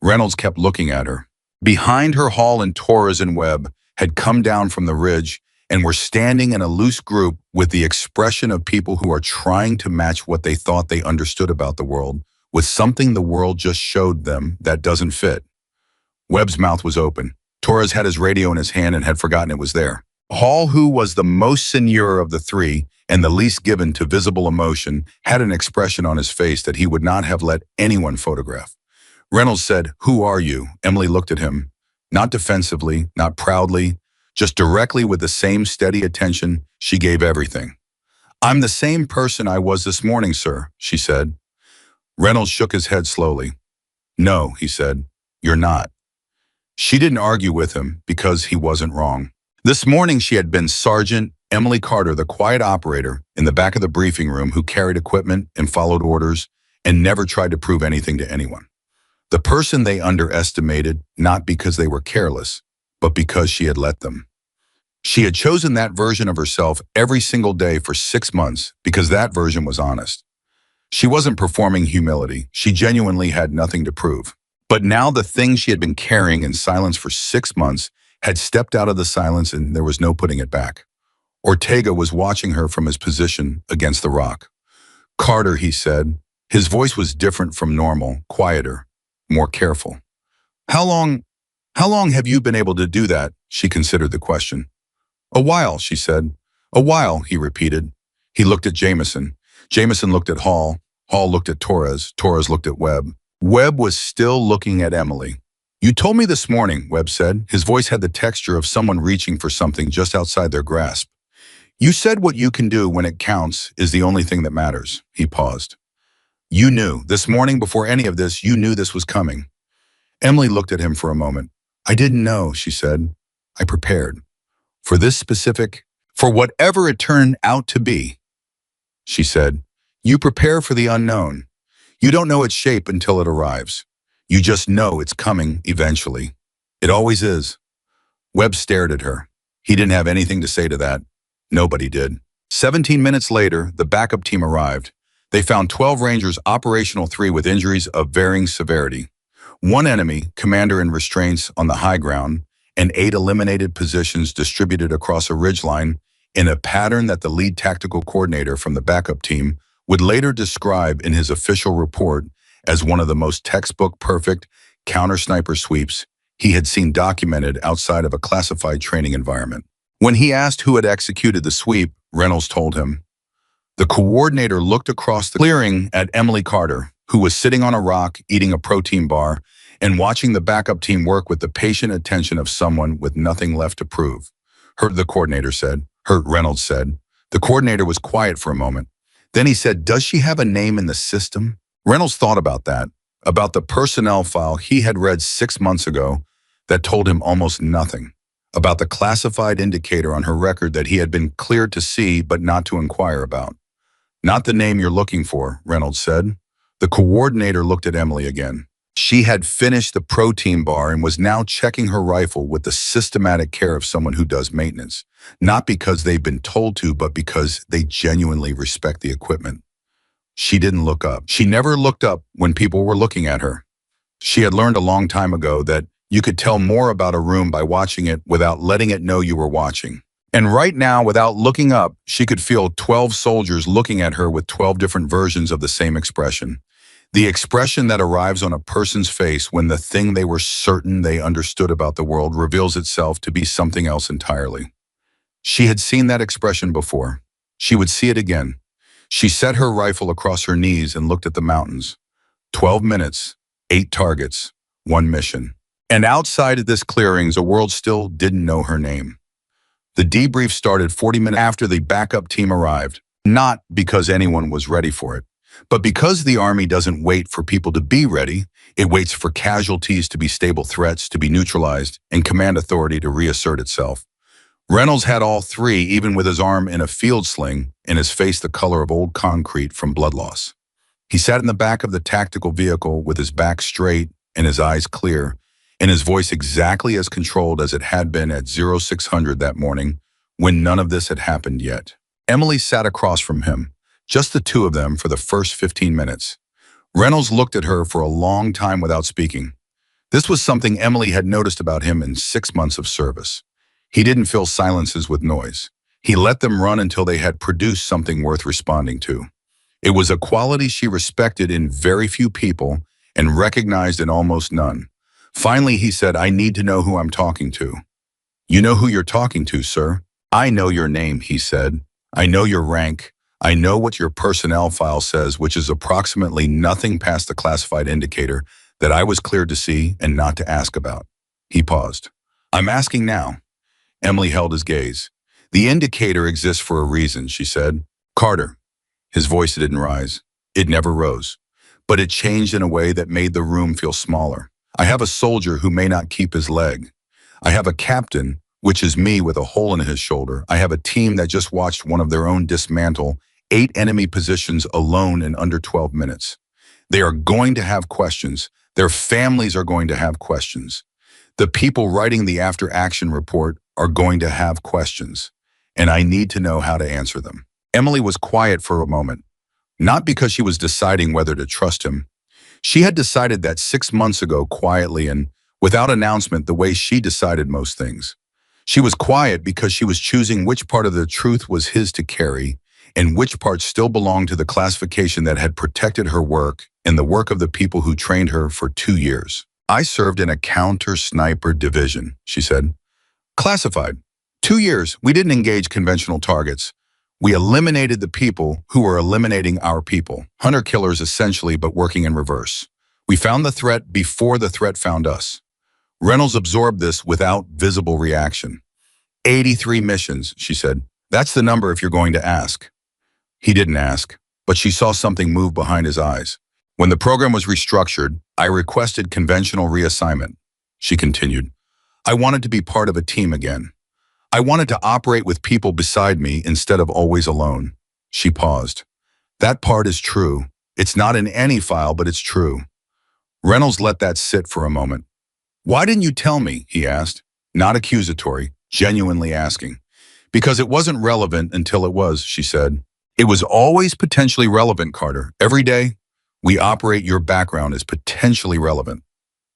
Reynolds kept looking at her. Behind her, Hall and Torres and Webb had come down from the ridge and were standing in a loose group with the expression of people who are trying to match what they thought they understood about the world with something the world just showed them that doesn't fit. Webb's mouth was open. Torres had his radio in his hand and had forgotten it was there. Hall, who was the most senior of the three and the least given to visible emotion, had an expression on his face that he would not have let anyone photograph. Reynolds said, "Who are you?" Emily looked at him, not defensively, not proudly, just directly with the same steady attention she gave everything. "I'm the same person I was this morning, sir," she said. Reynolds shook his head slowly. "No," he said, "you're not." She didn't argue with him because he wasn't wrong. This morning she had been Sergeant Emily Carter, the quiet operator in the back of the briefing room who carried equipment and followed orders and never tried to prove anything to anyone. The person they underestimated, not because they were careless, but because she had let them. She had chosen that version of herself every single day for 6 months because that version was honest. She wasn't performing humility. She genuinely had nothing to prove. But now the thing she had been carrying in silence for 6 months had stepped out of the silence and there was no putting it back. Ortega was watching her from his position against the rock. "Carter," he said. His voice was different from normal, quieter, more careful. How long have you been able to do that?" She considered the question. "A while," she said. "A while," he repeated. He looked at Jameson. Jameson looked at Hall. Hall looked at Torres. Torres looked at Webb. Webb was still looking at Emily. "You told me this morning," Webb said. His voice had the texture of someone reaching for something just outside their grasp. "You said what you can do when it counts is the only thing that matters." He paused. "You knew. This morning, before any of this, you knew this was coming." Emily looked at him for a moment. "I didn't know," she said. "I prepared. For this specific, for whatever it turned out to be." She said, "You prepare for the unknown. You don't know its shape until it arrives. You just know it's coming eventually. It always is." Webb stared at her. He didn't have anything to say to that. Nobody did. 17 minutes later, the backup team arrived. They found 12 Rangers operational, 3 with injuries of varying severity. 1 enemy, commander in restraints on the high ground, and 8 eliminated positions distributed across a ridgeline in a pattern that the lead tactical coordinator from the backup team would later describe in his official report as one of the most textbook perfect counter-sniper sweeps he had seen documented outside of a classified training environment. When he asked who had executed the sweep, Reynolds told him. The coordinator looked across the clearing at Emily Carter, who was sitting on a rock eating a protein bar and watching the backup team work with the patient attention of someone with nothing left to prove. The coordinator said. Reynolds said. The coordinator was quiet for a moment. Then he said, "Does she have a name in the system?" Reynolds thought about that, about the personnel file he had read 6 months ago that told him almost nothing, about the classified indicator on her record that he had been cleared to see but not to inquire about. "Not the name you're looking for," Reynolds said. The coordinator looked at Emily again. She had finished the protein bar and was now checking her rifle with the systematic care of someone who does maintenance, not because they've been told to, but because they genuinely respect the equipment. She didn't look up. She never looked up when people were looking at her. She had learned a long time ago that you could tell more about a room by watching it without letting it know you were watching. And right now, without looking up, she could feel 12 soldiers looking at her with 12 different versions of the same expression. The expression that arrives on a person's face when the thing they were certain they understood about the world reveals itself to be something else entirely. She had seen that expression before. She would see it again. She set her rifle across her knees and looked at the mountains. 12 minutes, 8 targets, 1 mission. And outside of this clearings, a world still didn't know her name. The debrief started 40 minutes after the backup team arrived, not because anyone was ready for it, but because the Army doesn't wait for people to be ready, it waits for casualties to be stable threats to be neutralized and command authority to reassert itself. Reynolds had all 3, even with his arm in a field sling and his face the color of old concrete from blood loss. He sat in the back of the tactical vehicle with his back straight and his eyes clear, and his voice exactly as controlled as it had been at 0600 that morning when none of this had happened yet. Emily sat across from him, just the 2 of them for the first 15 minutes. Reynolds looked at her for a long time without speaking. This was something Emily had noticed about him in 6 months of service. He didn't fill silences with noise. He let them run until they had produced something worth responding to. It was a quality she respected in very few people and recognized in almost none. Finally, he said, "I need to know who I'm talking to." "You know who you're talking to, sir." "I know your name," he said. "I know your rank. I know what your personnel file says, which is approximately nothing past the classified indicator that I was cleared to see and not to ask about." He paused. "I'm asking now." Emily held his gaze. "The indicator exists for a reason," she said. "Carter." His voice didn't rise. It never rose. But it changed in a way that made the room feel smaller. "I have a soldier who may not keep his leg. I have a captain, which is me with a hole in his shoulder. I have a team that just watched one of their own dismantle 8 enemy positions alone in under 12 minutes. They are going to have questions. Their families are going to have questions. The people writing the after-action report are going to have questions, and I need to know how to answer them." Emily was quiet for a moment, not because she was deciding whether to trust him. She had decided that 6 months ago quietly and without announcement the way she decided most things. She was quiet because she was choosing which part of the truth was his to carry and which part still belonged to the classification that had protected her work and the work of the people who trained her for 2 years. "I served in a counter-sniper division," she said. "Classified. 2 years, we didn't engage conventional targets. We eliminated the people who were eliminating our people. Hunter-killers essentially, but working in reverse. We found the threat before the threat found us." Reynolds absorbed this without visible reaction. 83 missions, she said. "That's the number if you're going to ask." He didn't ask, but she saw something move behind his eyes. "When the program was restructured, I requested conventional reassignment," she continued. "I wanted to be part of a team again. I wanted to operate with people beside me instead of always alone." She paused. "That part is true. It's not in any file, but it's true." Reynolds let that sit for a moment. "Why didn't you tell me?" he asked, not accusatory, genuinely asking. "Because it wasn't relevant until it was," she said. "It was always potentially relevant, Carter. Every day we operate, your background is potentially relevant."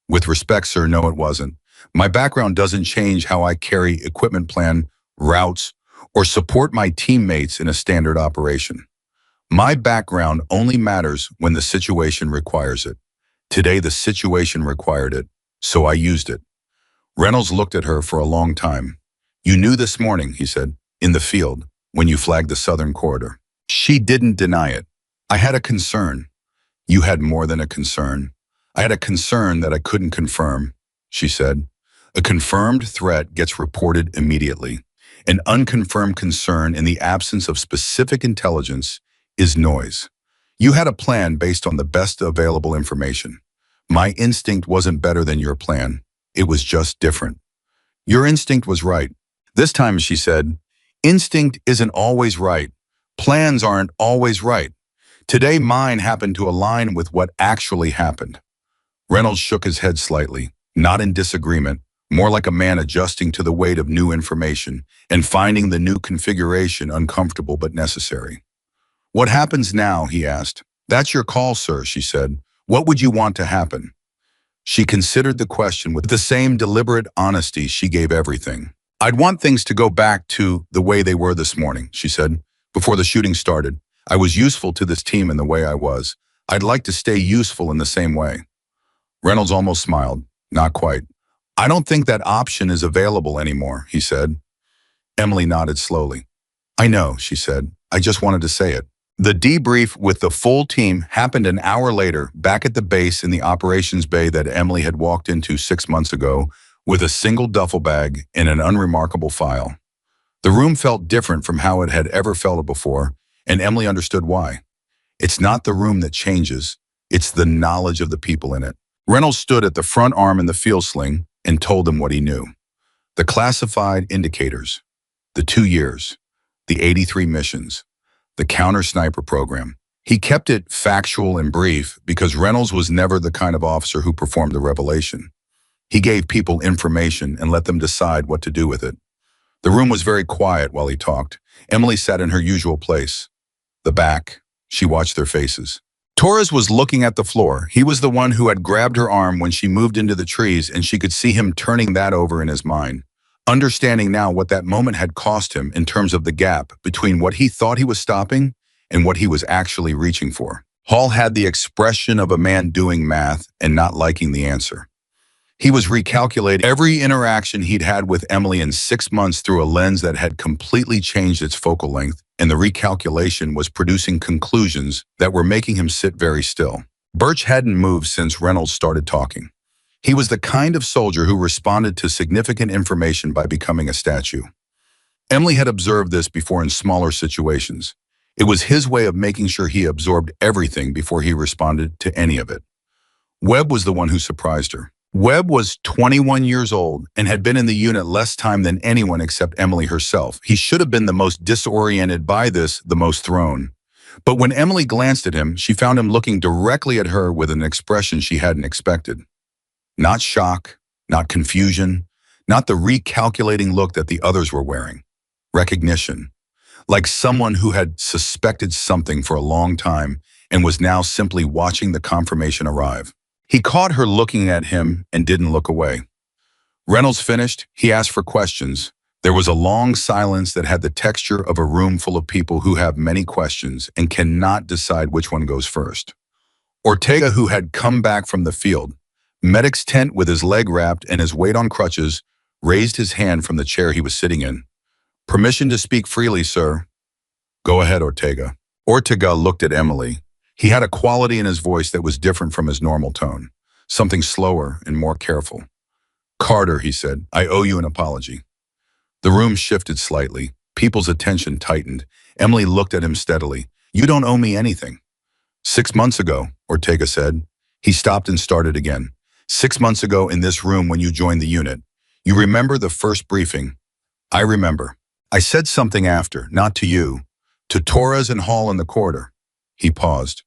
"With respect, sir, no, it wasn't. My background doesn't change how I carry equipment plan, routes, or support my teammates in a standard operation. My background only matters when the situation requires it. Today, the situation required it, so I used it. Reynolds looked at her for a long time. You knew this morning, he said, in the field, when you flagged the southern corridor. She didn't deny it. I had a concern. You had more than a concern. I had a concern that I couldn't confirm, she said. A confirmed threat gets reported immediately. An unconfirmed concern in the absence of specific intelligence is noise. You had a plan based on the best available information. My instinct wasn't better than your plan. It was just different. Your instinct was right. This time, she said, instinct isn't always right. Plans aren't always right. Today, mine happened to align with what actually happened. Reynolds shook his head slightly, not in disagreement, more like a man adjusting to the weight of new information and finding the new configuration uncomfortable but necessary. What happens now, he asked. That's your call, sir, she said. What would you want to happen? She considered the question with the same deliberate honesty she gave everything. I'd want things to go back to the way they were this morning, she said. Before the shooting started, I was useful to this team in the way I was. I'd like to stay useful in the same way. Reynolds almost smiled. Not quite. I don't think that option is available anymore, he said. Emily nodded slowly. I know, she said. I just wanted to say it. The debrief with the full team happened an hour later, back at the base in the operations bay that Emily had walked into 6 months ago, with a single duffel bag and an unremarkable file. The room felt different from how it had ever felt before, and Emily understood why. It's not the room that changes, it's the knowledge of the people in it. Reynolds stood at the front arm in the field sling and told them what he knew. The classified indicators, the 2 years, the 83 missions, the counter-sniper program. He kept it factual and brief because Reynolds was never the kind of officer who performed the revelation. He gave people information and let them decide what to do with it. The room was very quiet while he talked. Emily sat in her usual place. The back. She watched their faces. Torres was looking at the floor. He was the one who had grabbed her arm when she moved into the trees, and she could see him turning that over in his mind, understanding now what that moment had cost him in terms of the gap between what he thought he was stopping and what he was actually reaching for. Hall had the expression of a man doing math and not liking the answer. He was recalculating every interaction he'd had with Emily in 6 months through a lens that had completely changed its focal length, and the recalculation was producing conclusions that were making him sit very still. Birch hadn't moved since Reynolds started talking. He was the kind of soldier who responded to significant information by becoming a statue. Emily had observed this before in smaller situations. It was his way of making sure he absorbed everything before he responded to any of it. Webb was the one who surprised her. Webb was 21 years old and had been in the unit less time than anyone except Emily herself. He should have been the most disoriented by this, the most thrown. But when Emily glanced at him, she found him looking directly at her with an expression she hadn't expected. Not shock, not confusion, not the recalculating look that the others were wearing. Recognition. Like someone who had suspected something for a long time and was now simply watching the confirmation arrive. He caught her looking at him and didn't look away. Reynolds finished. He asked for questions. There was a long silence that had the texture of a room full of people who have many questions and cannot decide which one goes first. Ortega, who had come back from the field, medic's tent with his leg wrapped and his weight on crutches, raised his hand from the chair he was sitting in. Permission to speak freely, sir. Go ahead, Ortega. Ortega looked at Emily. He had a quality in his voice that was different from his normal tone, something slower and more careful. Carter, he said, I owe you an apology. The room shifted slightly. People's attention tightened. Emily looked at him steadily. You don't owe me anything. 6 months ago, Ortega said. He stopped and started again. 6 months ago in this room when you joined the unit. You remember the first briefing? I remember. I said something after, not to you, to Torres and Hall in the corridor. He paused.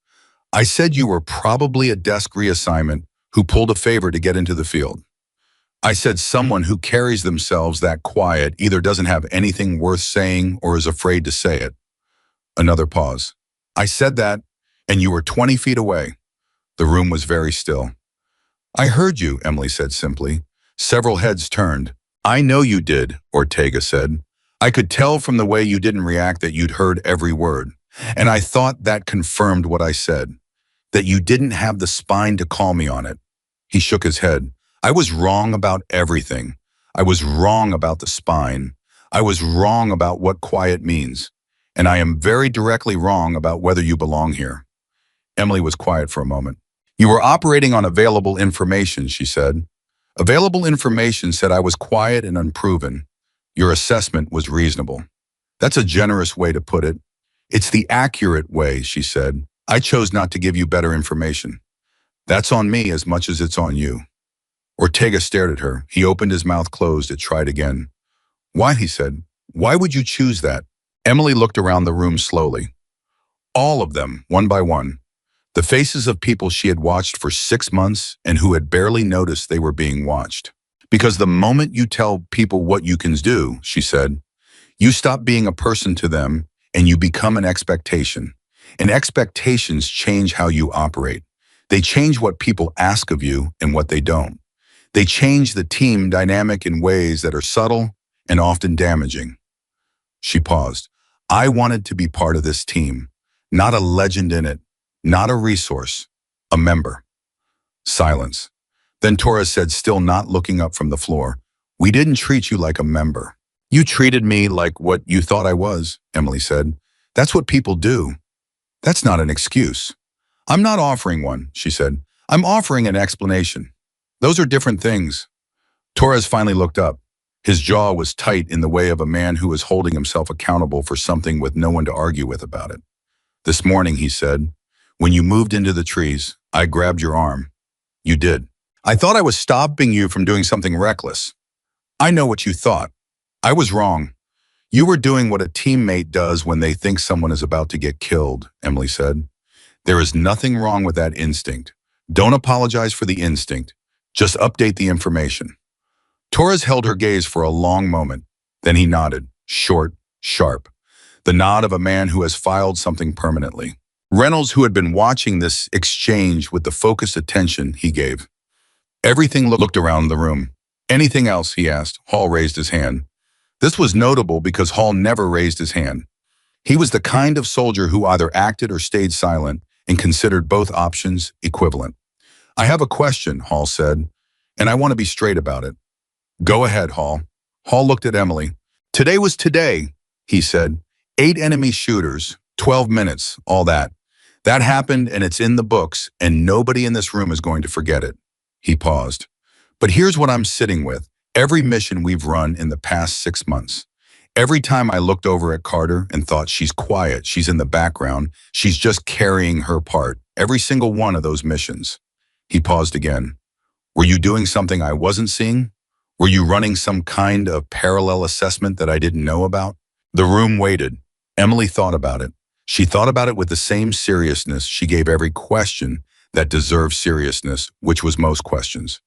I said you were probably a desk reassignment who pulled a favor to get into the field. I said someone who carries themselves that quiet either doesn't have anything worth saying or is afraid to say it. Another pause. I said that, and you were 20 feet away. The room was very still. I heard you, Emily said simply. Several heads turned. I know you did, Ortega said. I could tell from the way you didn't react that you'd heard every word. And I thought that confirmed what I said, that you didn't have the spine to call me on it. He shook his head. I was wrong about everything. I was wrong about the spine. I was wrong about what quiet means. And I am very directly wrong about whether you belong here. Emily was quiet for a moment. You were operating on available information, she said. Available information said I was quiet and unproven. Your assessment was reasonable. That's a generous way to put it. It's the accurate way, she said. I chose not to give you better information. That's on me as much as it's on you. Ortega stared at her. He opened his mouth closed. It tried again. Why, he said. Why would you choose that? Emily looked around the room slowly. All of them, one by one. The faces of people she had watched for 6 months and who had barely noticed they were being watched. Because the moment you tell people what you can do, she said, you stop being a person to them and you become an expectation. And expectations change how you operate. They change what people ask of you and what they don't. They change the team dynamic in ways that are subtle and often damaging. She paused. I wanted to be part of this team, not a legend in it, not a resource, a member. Silence. Then Torres said, still not looking up from the floor, we didn't treat you like a member. You treated me like what you thought I was, Emily said. That's what people do. That's not an excuse. I'm not offering one, she said. I'm offering an explanation. Those are different things. Torres finally looked up. His jaw was tight in the way of a man who was holding himself accountable for something with no one to argue with about it. This morning, he said, when you moved into the trees, I grabbed your arm. You did. I thought I was stopping you from doing something reckless. I know what you thought. I was wrong. You were doing what a teammate does when they think someone is about to get killed, Emily said. There is nothing wrong with that instinct. Don't apologize for the instinct. Just update the information. Torres held her gaze for a long moment. Then he nodded, short, sharp. The nod of a man who has filed something permanently. Reynolds, who had been watching this exchange with the focused attention he gave. Everything looked around the room. Anything else, he asked. Hall raised his hand. This was notable because Hall never raised his hand. He was the kind of soldier who either acted or stayed silent and considered both options equivalent. I have a question, Hall said, and I want to be straight about it. Go ahead, Hall. Hall looked at Emily. Today was today, he said. 8 enemy shooters, 12 minutes, all that. That happened and it's in the books and nobody in this room is going to forget it. He paused. But here's what I'm sitting with. Every mission we've run in the past 6 months. Every time I looked over at Carter and thought she's quiet, she's in the background, she's just carrying her part. Every single one of those missions. He paused again. Were you doing something I wasn't seeing? Were you running some kind of parallel assessment that I didn't know about? The room waited. Emily thought about it. She thought about it with the same seriousness she gave every question that deserved seriousness, which was most questions.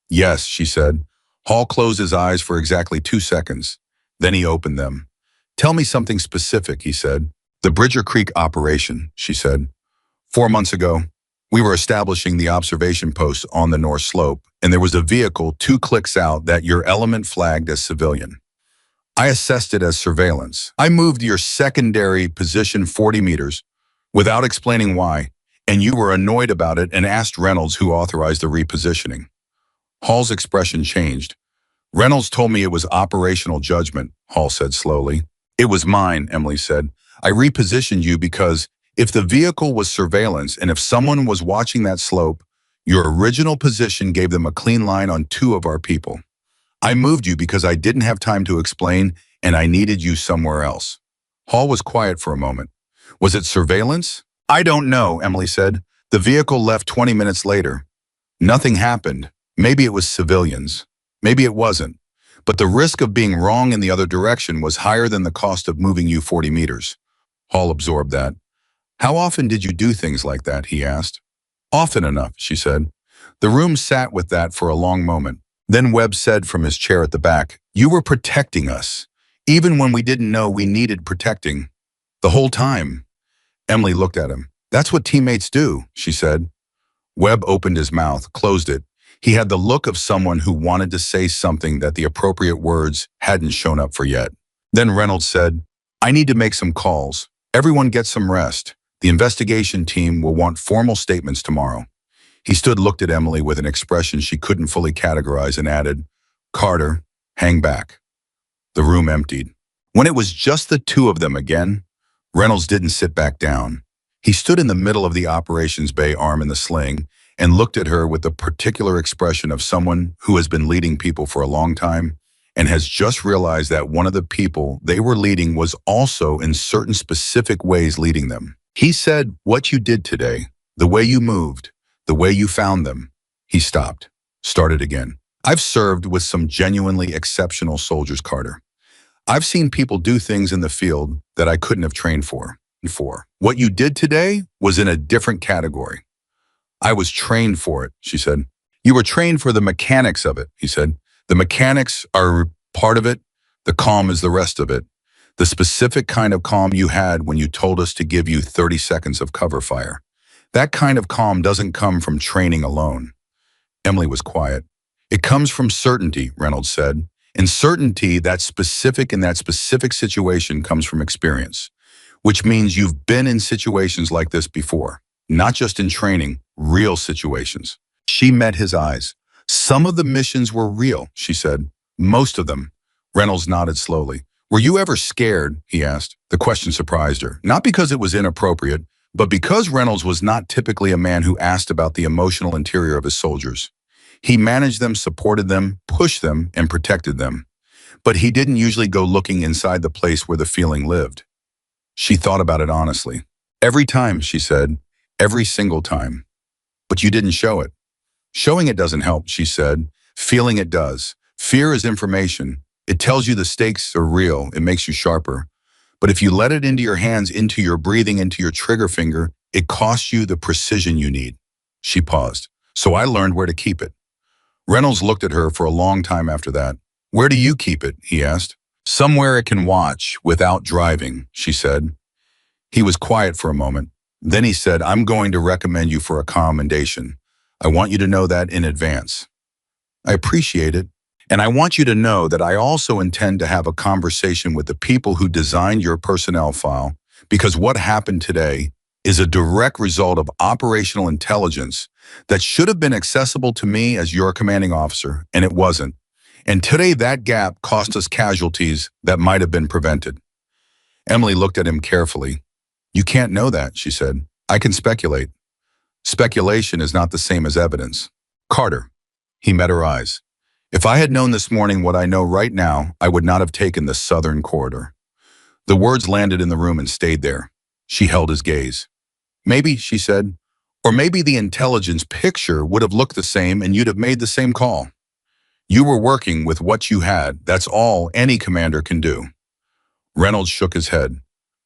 Yes, she said. Hall closed his eyes for exactly 2 seconds. Then he opened them. Tell me something specific, he said. The Bridger Creek operation, she said. 4 months ago, we were establishing the observation post on the North Slope, and there was a vehicle 2 clicks out that your element flagged as civilian. I assessed it as surveillance. I moved your secondary position 40 meters without explaining why, and you were annoyed about it and asked Reynolds who authorized the repositioning. Hall's expression changed. Reynolds told me it was operational judgment, Hall said slowly. It was mine, Emily said. I repositioned you because if the vehicle was surveillance and if someone was watching that slope, your original position gave them a clean line on 2 of our people. I moved you because I didn't have time to explain and I needed you somewhere else. Hall was quiet for a moment. Was it surveillance? I don't know, Emily said. The vehicle left 20 minutes later. Nothing happened. Maybe it was civilians. Maybe it wasn't. But the risk of being wrong in the other direction was higher than the cost of moving you 40 meters. Hall absorbed that. How often did you do things like that, he asked. Often enough, she said. The room sat with that for a long moment. Then Webb said from his chair at the back, you were protecting us, even when we didn't know we needed protecting. The whole time. Emily looked at him. That's what teammates do, she said. Webb opened his mouth, closed it. He had the look of someone who wanted to say something that the appropriate words hadn't shown up for yet. Then Reynolds said, "I need to make some calls. Everyone get some rest. The investigation team will want formal statements tomorrow." He looked at Emily with an expression she couldn't fully categorize and added, "Carter, hang back." The room emptied. When it was just the two of them again, Reynolds didn't sit back down. He stood in the middle of the operations bay, arm in the sling, and looked at her with the particular expression of someone who has been leading people for a long time and has just realized that one of the people they were leading was also in certain specific ways leading them. He said, "What you did today, the way you moved, the way you found them." He stopped, started again. "I've served with some genuinely exceptional soldiers, Carter. I've seen people do things in the field that I couldn't have trained for. What you did today was in a different category." "I was trained for it," she said. "You were trained for the mechanics of it," he said. "The mechanics are part of it. The calm is the rest of it. The specific kind of calm you had when you told us to give you 30 seconds of cover fire. That kind of calm doesn't come from training alone." Emily was quiet. "It comes from certainty," Reynolds said. "And certainty that's specific in that specific situation comes from experience, which means you've been in situations like this before, not just in training, real situations." She met his eyes. "Some of the missions were real," she said. "Most of them." Reynolds nodded slowly. "Were you ever scared?" he asked. The question surprised her, not because it was inappropriate, but because Reynolds was not typically a man who asked about the emotional interior of his soldiers. He managed them, supported them, pushed them, and protected them. But he didn't usually go looking inside the place where the feeling lived. She thought about it honestly. "Every time," she said. "Every single time. But you didn't show it." "Showing it doesn't help," she said. "Feeling it does. Fear is information. It tells you the stakes are real. It makes you sharper. But if you let it into your hands, into your breathing, into your trigger finger, it costs you the precision you need." She paused. "So I learned where to keep it." Reynolds looked at her for a long time after that. "Where do you keep it?" he asked. "Somewhere it can watch without driving," she said. He was quiet for a moment. Then he said, "I'm going to recommend you for a commendation. I want you to know that in advance." "I appreciate it. And I want you to know that I also intend to have a conversation with the people who designed your personnel file, because what happened today is a direct result of operational intelligence that should have been accessible to me as your commanding officer, and it wasn't. And today that gap cost us casualties that might have been prevented." Emily looked at him carefully. "You can't know that," she said. "I can speculate." "Speculation is not the same as evidence." "Carter." He met her eyes. "If I had known this morning what I know right now, I would not have taken the southern corridor." The words landed in the room and stayed there. She held his gaze. "Maybe," she said, "or maybe the intelligence picture would have looked the same and you'd have made the same call. You were working with what you had. That's all any commander can do." Reynolds shook his head.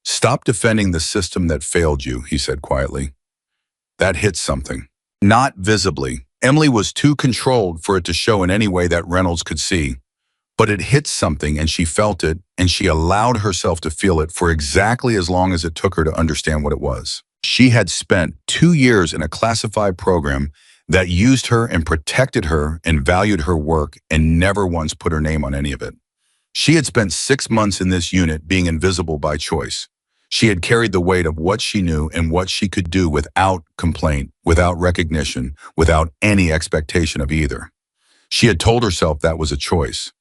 "Stop defending the system that failed you," he said quietly. That hit something. Not visibly. Emily was too controlled for it to show in any way that Reynolds could see. But it hit something and she felt it, and she allowed herself to feel it for exactly as long as it took her to understand what it was. She had spent 2 years in a classified program that used her and protected her and valued her work and never once put her name on any of it. She had spent 6 months in this unit being invisible by choice. She had carried the weight of what she knew and what she could do without complaint, without recognition, without any expectation of either. She had told herself that was a choice.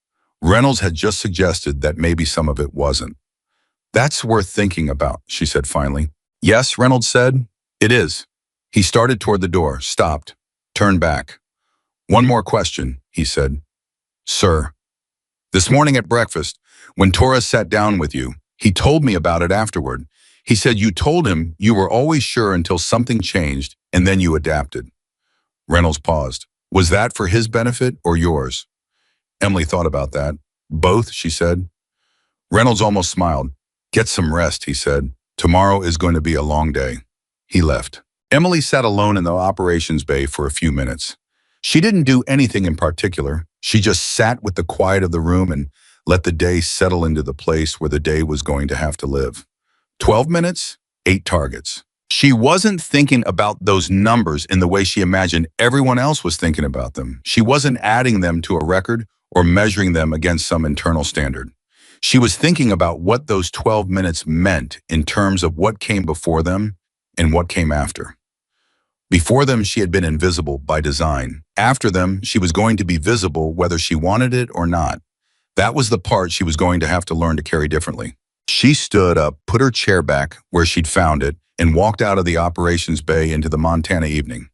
Reynolds had just suggested that maybe some of it wasn't. "That's worth thinking about," she said finally. "Yes," Reynolds said. "It is." He started toward the door, stopped, turned back. "One more question," he said. "Sir, this morning at breakfast, when Torres sat down with you, he told me about it afterward. He said you told him you were always sure until something changed, and then you adapted." Reynolds paused. "Was that for his benefit or yours?" Emily thought about that. "Both," she said. Reynolds almost smiled. "Get some rest," he said. "Tomorrow is going to be a long day." He left. Emily sat alone in the operations bay for a few minutes. She didn't do anything in particular. She just sat with the quiet of the room and let the day settle into the place where the day was going to have to live. 12 minutes, 8 targets. She wasn't thinking about those numbers in the way she imagined everyone else was thinking about them. She wasn't adding them to a record or measuring them against some internal standard. She was thinking about what those 12 minutes meant in terms of what came before them and what came after. Before them, she had been invisible by design. After them, she was going to be visible whether she wanted it or not. That was the part she was going to have to learn to carry differently. She stood up, put her chair back where she'd found it, and walked out of the operations bay into the Montana evening.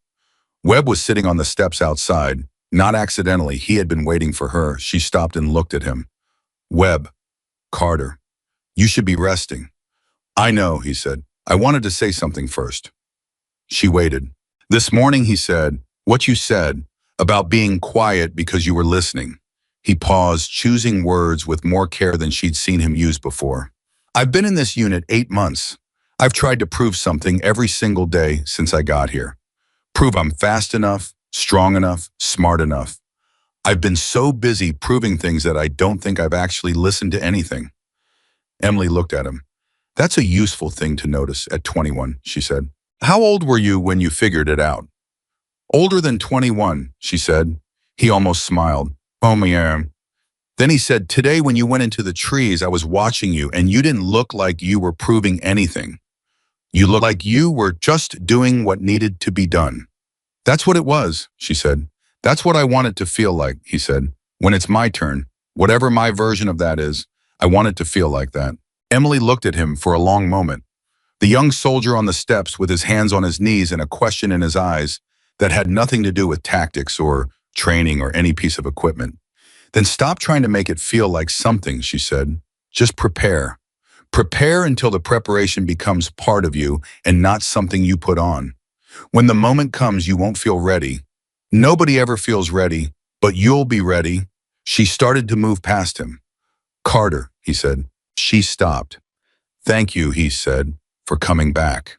Webb was sitting on the steps outside. Not accidentally, he had been waiting for her. She stopped and looked at him. "Webb, Carter, you should be resting." "I know," he said. "I wanted to say something first." She waited. "This morning," he said, "what you said about being quiet because you were listening." He paused, choosing words with more care than she'd seen him use before. "I've been in this unit 8 months. I've tried to prove something every single day since I got here. Prove I'm fast enough, strong enough, smart enough. I've been so busy proving things that I don't think I've actually listened to anything." Emily looked at him. "That's a useful thing to notice at 21, she said. "How old were you when you figured it out?" "Older than 21, she said. He almost smiled. "Oh, yeah." Then he said, "Today when you went into the trees, I was watching you and you didn't look like you were proving anything. You looked like you were just doing what needed to be done." "That's what it was," she said. "That's what I want it to feel like," he said. "When it's my turn, whatever my version of that is, I want it to feel like that." Emily looked at him for a long moment. The young soldier on the steps with his hands on his knees and a question in his eyes that had nothing to do with tactics or training or any piece of equipment. "Then stop trying to make it feel like something," she said. "Just prepare. Prepare until the preparation becomes part of you and not something you put on. When the moment comes, you won't feel ready. Nobody ever feels ready, but you'll be ready." She started to move past him. "Carter," he said. She stopped. "Thank you," he said, "for coming back."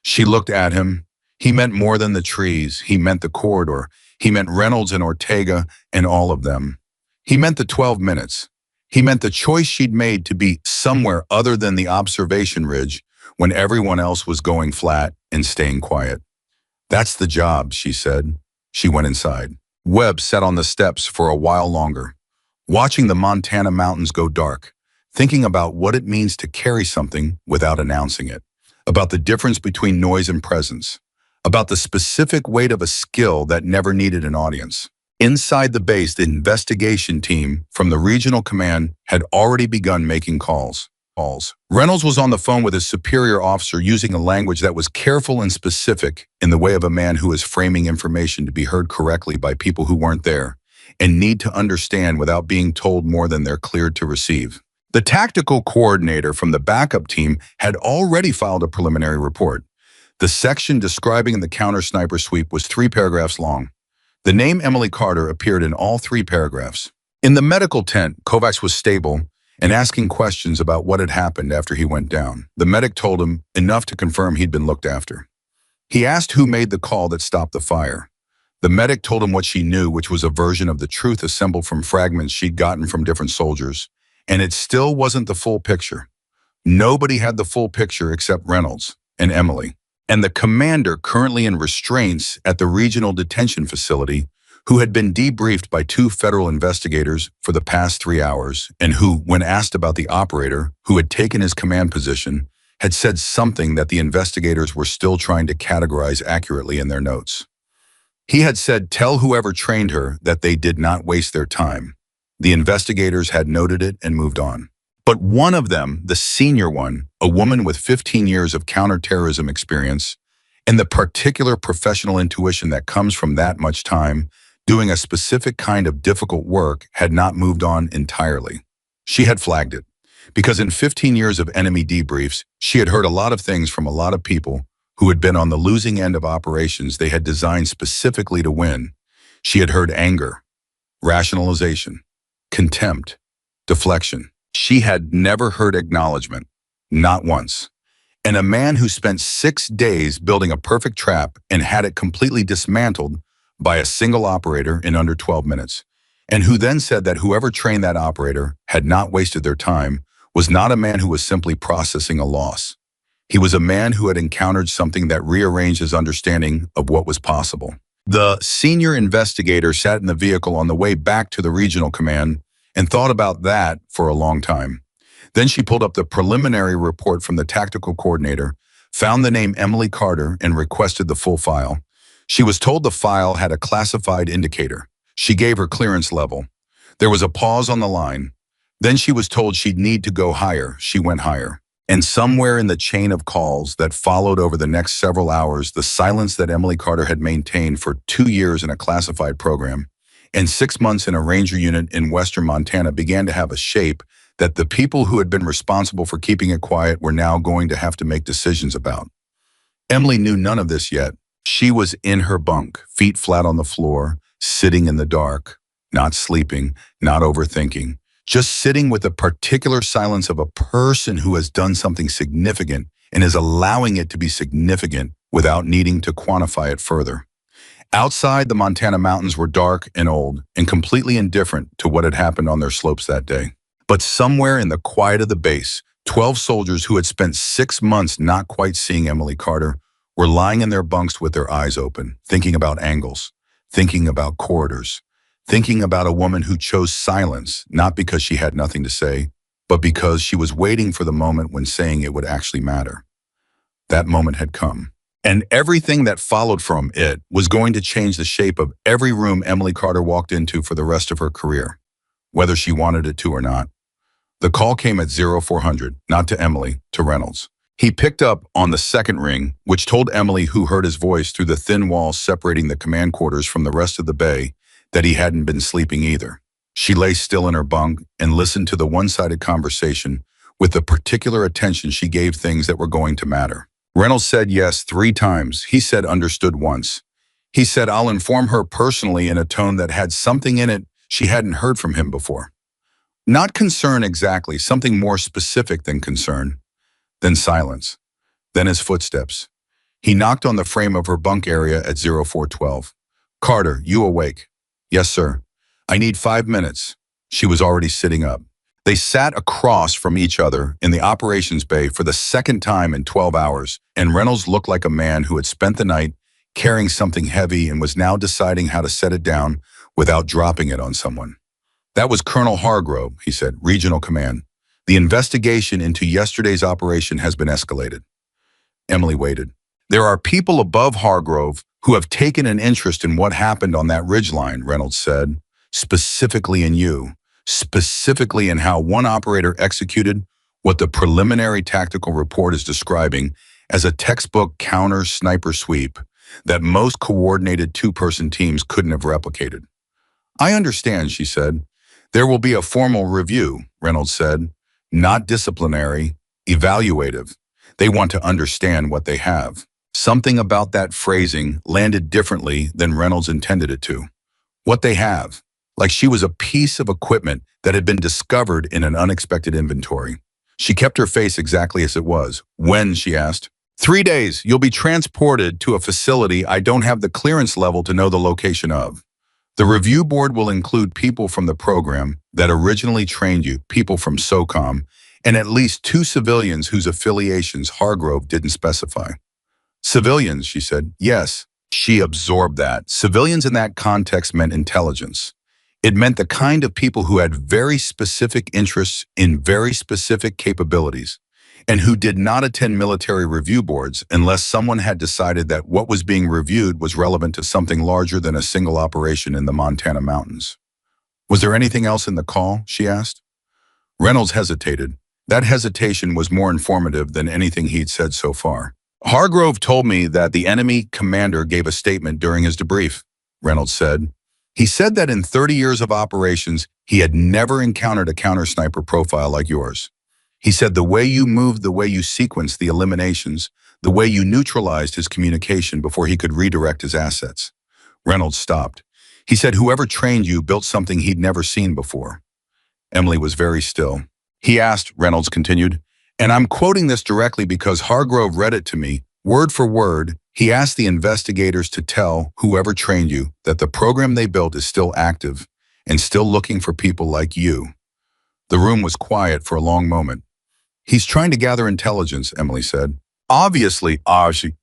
She looked at him. He meant more than the trees. He meant the corridor. He meant Reynolds and Ortega and all of them. He meant the 12 minutes. He meant the choice she'd made to be somewhere other than the observation ridge when everyone else was going flat and staying quiet. "That's the job," she said. She went inside. Webb sat on the steps for a while longer, watching the Montana mountains go dark, thinking about what it means to carry something without announcing it, about the difference between noise and presence, about the specific weight of a skill that never needed an audience. Inside the base, the investigation team from the regional command had already begun making calls. Reynolds was on the phone with his superior officer using a language that was careful and specific in the way of a man who is framing information to be heard correctly by people who weren't there and need to understand without being told more than they're cleared to receive. The tactical coordinator from the backup team had already filed a preliminary report. The section describing the counter-sniper sweep was 3 paragraphs long. The name Emily Carter appeared in all 3 paragraphs. In the medical tent, Kovacs was stable and asking questions about what had happened after he went down. The medic told him enough to confirm he'd been looked after. He asked who made the call that stopped the fire. The medic told him what she knew, which was a version of the truth assembled from fragments she'd gotten from different soldiers. And it still wasn't the full picture. Nobody had the full picture except Reynolds and Emily, and the commander currently in restraints at the regional detention facility, who had been debriefed by 2 federal investigators for the past 3 hours, and who, when asked about the operator who had taken his command position, had said something that the investigators were still trying to categorize accurately in their notes. He had said, "Tell whoever trained her that they did not waste their time." The investigators had noted it and moved on. But one of them, the senior one, a woman with 15 years of counterterrorism experience, and the particular professional intuition that comes from that much time, doing a specific kind of difficult work, had not moved on entirely. She had flagged it, because in 15 years of enemy debriefs, she had heard a lot of things from a lot of people who had been on the losing end of operations they had designed specifically to win. She had heard anger, rationalization, contempt, deflection. She had never heard acknowledgement, not once. And a man who spent 6 days building a perfect trap and had it completely dismantled by a single operator in under 12 minutes, and who then said that whoever trained that operator had not wasted their time, was not a man who was simply processing a loss. He was a man who had encountered something that rearranged his understanding of what was possible. The senior investigator sat in the vehicle on the way back to the regional command and thought about that for a long time. Then she pulled up the preliminary report from the tactical coordinator, found the name Emily Carter, and requested the full file. She was told the file had a classified indicator. She gave her clearance level. There was a pause on the line. Then she was told she'd need to go higher. She went higher. And somewhere in the chain of calls that followed over the next several hours, the silence that Emily Carter had maintained for 2 years in a classified program and 6 months in a ranger unit in western Montana began to have a shape that the people who had been responsible for keeping it quiet were now going to have to make decisions about. Emily knew none of this yet. She was in her bunk, feet flat on the floor, sitting in the dark, not sleeping, not overthinking, just sitting with the particular silence of a person who has done something significant and is allowing it to be significant without needing to quantify it further. Outside, the Montana mountains were dark and old and completely indifferent to what had happened on their slopes that day. But somewhere in the quiet of the base, 12 soldiers who had spent 6 months not quite seeing Emily Carter were lying in their bunks with their eyes open, thinking about angles, thinking about corridors, thinking about a woman who chose silence, not because she had nothing to say, but because she was waiting for the moment when saying it would actually matter. That moment had come. And everything that followed from it was going to change the shape of every room Emily Carter walked into for the rest of her career, whether she wanted it to or not. The call came at 0400, not to Emily, to Reynolds. He picked up on the second ring, which told Emily, who heard his voice through the thin walls separating the command quarters from the rest of the bay, that he hadn't been sleeping either. She lay still in her bunk and listened to the one-sided conversation with the particular attention she gave things that were going to matter. Reynolds said yes 3 times. He said understood once. He said, I'll inform her personally, in a tone that had something in it she hadn't heard from him before. Not concern exactly, something more specific than concern. Then silence. Then his footsteps. He knocked on the frame of her bunk area at 0412. Carter, you awake? Yes, sir. I need 5 minutes. She was already sitting up. They sat across from each other in the operations bay for the second time in 12 hours, and Reynolds looked like a man who had spent the night carrying something heavy and was now deciding how to set it down without dropping it on someone. That was Colonel Hargrove, he said, Regional Command. The investigation into yesterday's operation has been escalated. Emily waited. There are people above Hargrove who have taken an interest in what happened on that ridgeline, Reynolds said, specifically in you, specifically in how one operator executed what the preliminary tactical report is describing as a textbook counter sniper sweep that most coordinated 2-person teams couldn't have replicated. I understand, she said. There will be a formal review, Reynolds said, not disciplinary, evaluative. They want to understand what they have. Something about that phrasing landed differently than Reynolds intended it to. What they have, like she was a piece of equipment that had been discovered in an unexpected inventory. She kept her face exactly as it was. When, she asked. 3 days, you'll be transported to a facility I don't have the clearance level to know the location of. The review board will include people from the program that originally trained you, people from SOCOM, and at least 2 civilians whose affiliations Hargrove didn't specify. Civilians, she said. Yes, she absorbed that. Civilians in that context meant intelligence. It meant the kind of people who had very specific interests in very specific capabilities, and who did not attend military review boards unless someone had decided that what was being reviewed was relevant to something larger than a single operation in the Montana mountains. Was there anything else in the call, she asked. Reynolds hesitated. That hesitation was more informative than anything he'd said so far. Hargrove told me that the enemy commander gave a statement during his debrief, Reynolds said. He said that in 30 years of operations, he had never encountered a counter-sniper profile like yours. He said the way you moved, the way you sequenced the eliminations, the way you neutralized his communication before he could redirect his assets. Reynolds stopped. He said whoever trained you built something he'd never seen before. Emily was very still. He asked, Reynolds continued, and I'm quoting this directly because Hargrove read it to me, word for word. He asked the investigators to tell whoever trained you that the program they built is still active and still looking for people like you. The room was quiet for a long moment. He's trying to gather intelligence, Emily said. Obviously,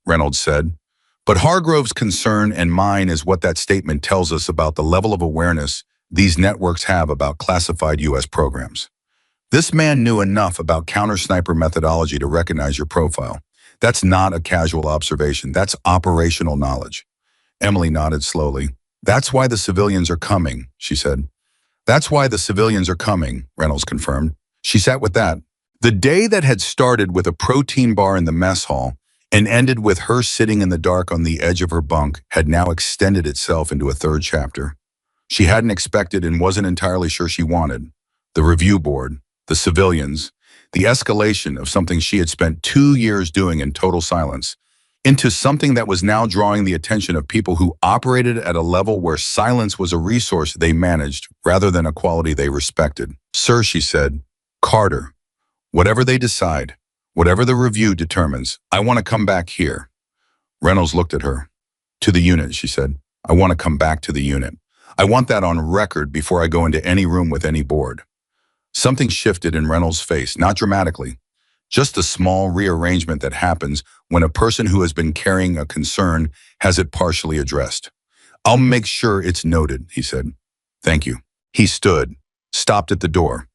Reynolds said. But Hargrove's concern and mine is what that statement tells us about the level of awareness these networks have about classified U.S. programs. This man knew enough about counter-sniper methodology to recognize your profile. That's not a casual observation. That's operational knowledge. Emily nodded slowly. That's why the civilians are coming, she said. That's why the civilians are coming, Reynolds confirmed. She sat with that. The day that had started with a protein bar in the mess hall and ended with her sitting in the dark on the edge of her bunk had now extended itself into a third chapter. She hadn't expected and wasn't entirely sure she wanted. The review board, the civilians, the escalation of something she had spent 2 years doing in total silence, into something that was now drawing the attention of people who operated at a level where silence was a resource they managed rather than a quality they respected. Sir, she said, Carter, whatever they decide, whatever the review determines, I want to come back here. Reynolds looked at her. To the unit, she said. I want to come back to the unit. I want that on record before I go into any room with any board. Something shifted in Reynolds' face, not dramatically. Just a small rearrangement that happens when a person who has been carrying a concern has it partially addressed. I'll make sure it's noted, he said. Thank you. He stood, stopped at the door.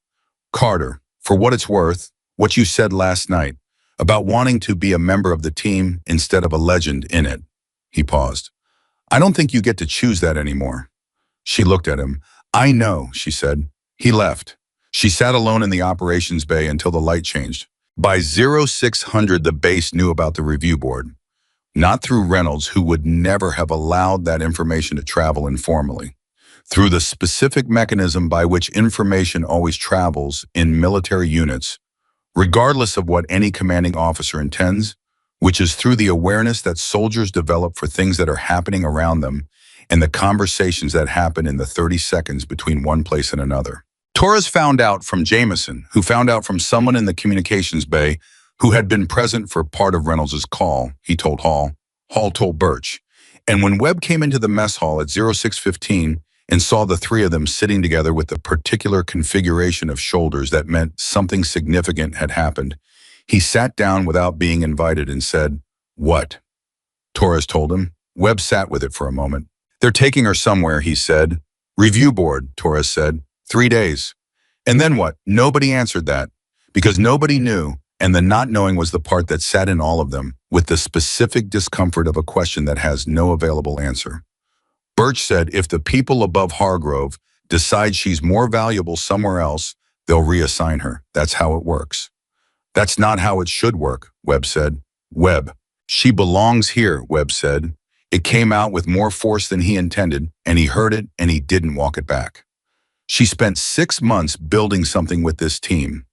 Carter, for what it's worth, what you said last night about wanting to be a member of the team instead of a legend in it. He paused. I don't think you get to choose that anymore. She looked at him. I know, she said. He left. She sat alone in the operations bay until the light changed. By 0600, the base knew about the review board. Not through Reynolds, who would never have allowed that information to travel informally. Through the specific mechanism by which information always travels in military units, regardless of what any commanding officer intends, which is through the awareness that soldiers develop for things that are happening around them and the conversations that happen in the 30 seconds between one place and another. Torres found out from Jameson, who found out from someone in the communications bay who had been present for part of Reynolds' call. He told Hall. Hall told Birch. And when Webb came into the mess hall at 0615 and saw the three of them sitting together with a particular configuration of shoulders that meant something significant had happened, he sat down without being invited and said, What? Torres told him. Webb sat with it for a moment. They're taking her somewhere, he said. Review board, Torres said. 3 days. And then what? Nobody answered that, because nobody knew, and the not knowing was the part that sat in all of them, with the specific discomfort of a question that has no available answer. Birch said if the people above Hargrove decide she's more valuable somewhere else, they'll reassign her. That's how it works. That's not how it should work, Webb said. Webb. She belongs here, Webb said. It came out with more force than he intended, and he heard it, and he didn't walk it back. She spent 6 months building something with this team.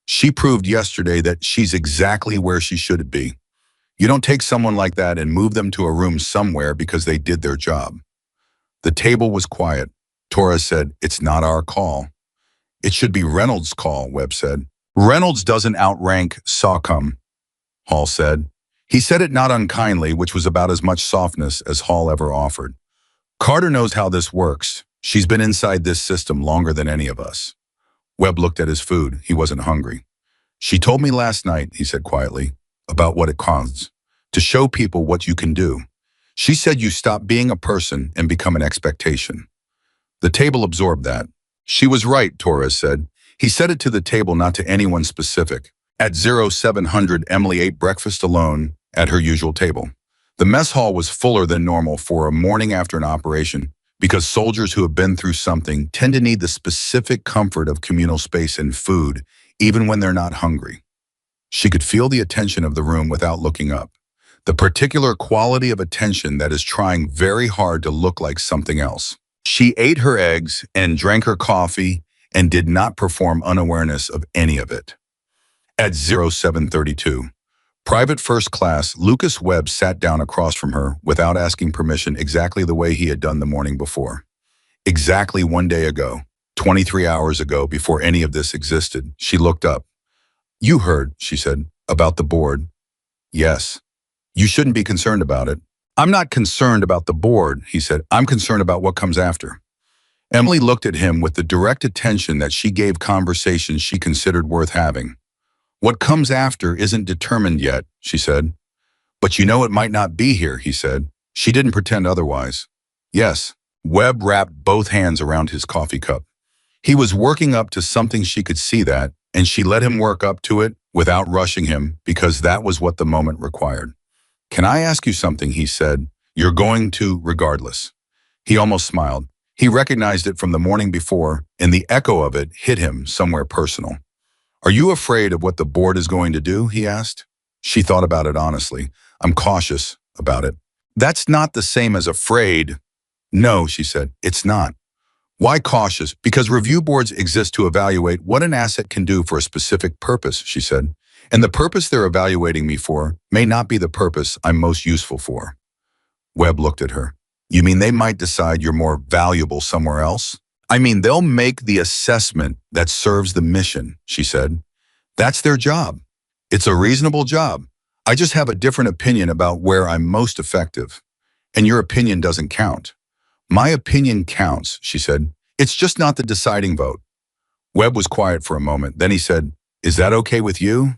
She proved yesterday that she's exactly where she should be. You don't take someone like that and move them to a room somewhere because they did their job. The table was quiet. Torres said, It's not our call. It should be Reynolds' call, Webb said. Reynolds doesn't outrank Sawcombe, Hall said. He said it not unkindly, which was about as much softness as Hall ever offered. Carter knows how this works. She's been inside this system longer than any of us. Webb looked at his food. He wasn't hungry. She told me last night, he said quietly, about what it costs, to show people what you can do. She said you stop being a person and become an expectation. The table absorbed that. She was right, Torres said. He said it to the table, not to anyone specific. At 0700, Emily ate breakfast alone at her usual table. The mess hall was fuller than normal for a morning after an operation, because soldiers who have been through something tend to need the specific comfort of communal space and food, even when they're not hungry. She could feel the attention of the room without looking up, the particular quality of attention that is trying very hard to look like something else. She ate her eggs and drank her coffee and did not perform unawareness of any of it. At 0732, Private First Class Lucas Webb sat down across from her without asking permission, exactly the way he had done the morning before. Exactly 1 day ago, 23 hours ago, before any of this existed, she looked up. You heard, she said, about the board. Yes. You shouldn't be concerned about it. I'm not concerned about the board, he said. I'm concerned about what comes after. Emily looked at him with the direct attention that she gave conversations she considered worth having. What comes after isn't determined yet, she said. But you know it might not be here, he said. She didn't pretend otherwise. Yes. Webb wrapped both hands around his coffee cup. He was working up to something, she could see that, and she let him work up to it without rushing him because that was what the moment required. Can I ask you something, he said. You're going to regardless. He almost smiled. He recognized it from the morning before, and the echo of it hit him somewhere personal. Are you afraid of what the board is going to do, he asked. She thought about it honestly. I'm cautious about it. That's not the same as afraid. No, she said, it's not. Why cautious? Because review boards exist to evaluate what an asset can do for a specific purpose, she said. And the purpose they're evaluating me for may not be the purpose I'm most useful for. Webb looked at her. You mean they might decide you're more valuable somewhere else? I mean, they'll make the assessment that serves the mission, she said. That's their job. It's a reasonable job. I just have a different opinion about where I'm most effective. And your opinion doesn't count. My opinion counts, she said. It's just not the deciding vote. Webb was quiet for a moment. Then he said, Is that okay with you?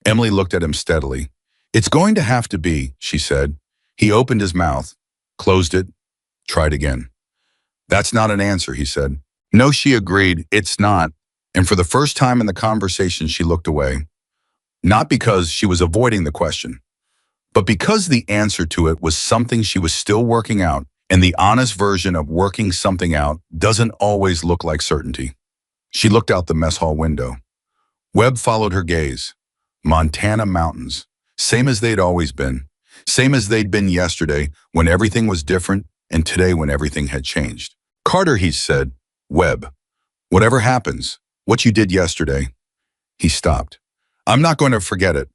Emily looked at him steadily. It's going to have to be, she said. He opened his mouth, closed it, tried again. That's not an answer, he said. No, she agreed, it's not. And for the first time in the conversation, she looked away. Not because she was avoiding the question, but because the answer to it was something she was still working out, and the honest version of working something out doesn't always look like certainty. She looked out the mess hall window. Webb followed her gaze. Montana mountains, same as they'd always been, same as they'd been yesterday when everything was different and today when everything had changed. Carter, he said. Webb, whatever happens, what you did yesterday. He stopped. I'm not going to forget it.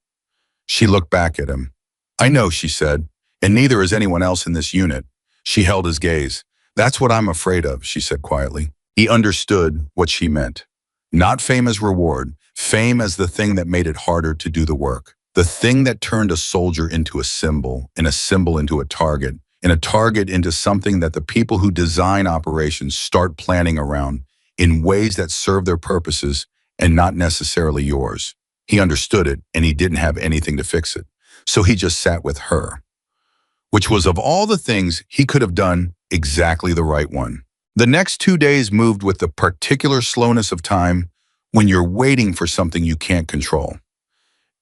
She looked back at him. I know, she said, and neither is anyone else in this unit. She held his gaze. That's what I'm afraid of, she said quietly. He understood what she meant. Not fame as reward, fame as the thing that made it harder to do the work. The thing that turned a soldier into a symbol, and a symbol into a target, and a target into something that the people who design operations start planning around in ways that serve their purposes and not necessarily yours. He understood it, and he didn't have anything to fix it. So he just sat with her, which was, of all the things he could have done, exactly the right one. The next 2 days moved with the particular slowness of time when you're waiting for something you can't control.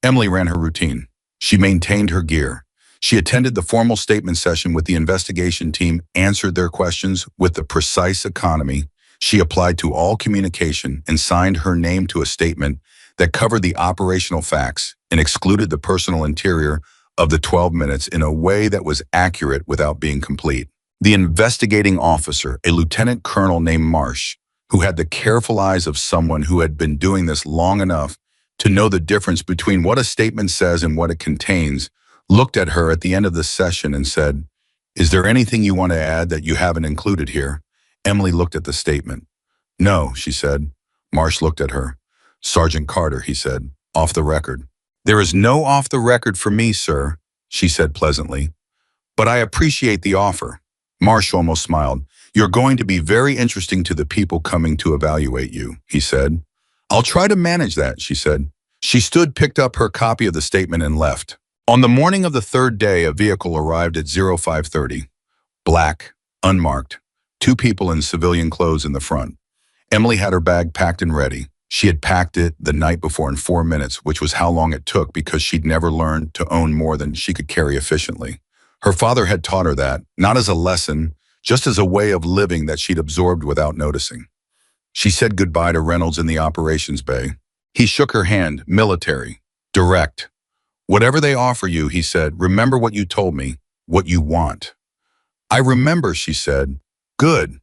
Emily ran her routine. She maintained her gear. She attended the formal statement session with the investigation team, answered their questions with the precise economy. She applied to all communication and signed her name to a statement that covered the operational facts and excluded the personal interior of the 12 minutes in a way that was accurate without being complete. The investigating officer, a lieutenant colonel named Marsh, who had the careful eyes of someone who had been doing this long enough to know the difference between what a statement says and what it contains, looked at her at the end of the session and said, Is there anything you want to add that you haven't included here? Emily looked at the statement. No, she said. Marsh looked at her. Sergeant Carter, he said, off the record. There is no off the record for me, sir, she said pleasantly. But I appreciate the offer. Marsh almost smiled. You're going to be very interesting to the people coming to evaluate you, he said. I'll try to manage that, she said. She stood, picked up her copy of the statement and left. On the morning of the third day, a vehicle arrived at 0530. Black, unmarked, 2 people in civilian clothes in the front. Emily had her bag packed and ready. She had packed it the night before in 4 minutes, which was how long it took because she'd never learned to own more than she could carry efficiently. Her father had taught her that, not as a lesson, just as a way of living that she'd absorbed without noticing. She said goodbye to Reynolds in the operations bay. He shook her hand, military, direct. Whatever they offer you, he said, remember what you told me, what you want. I remember, she said. Good.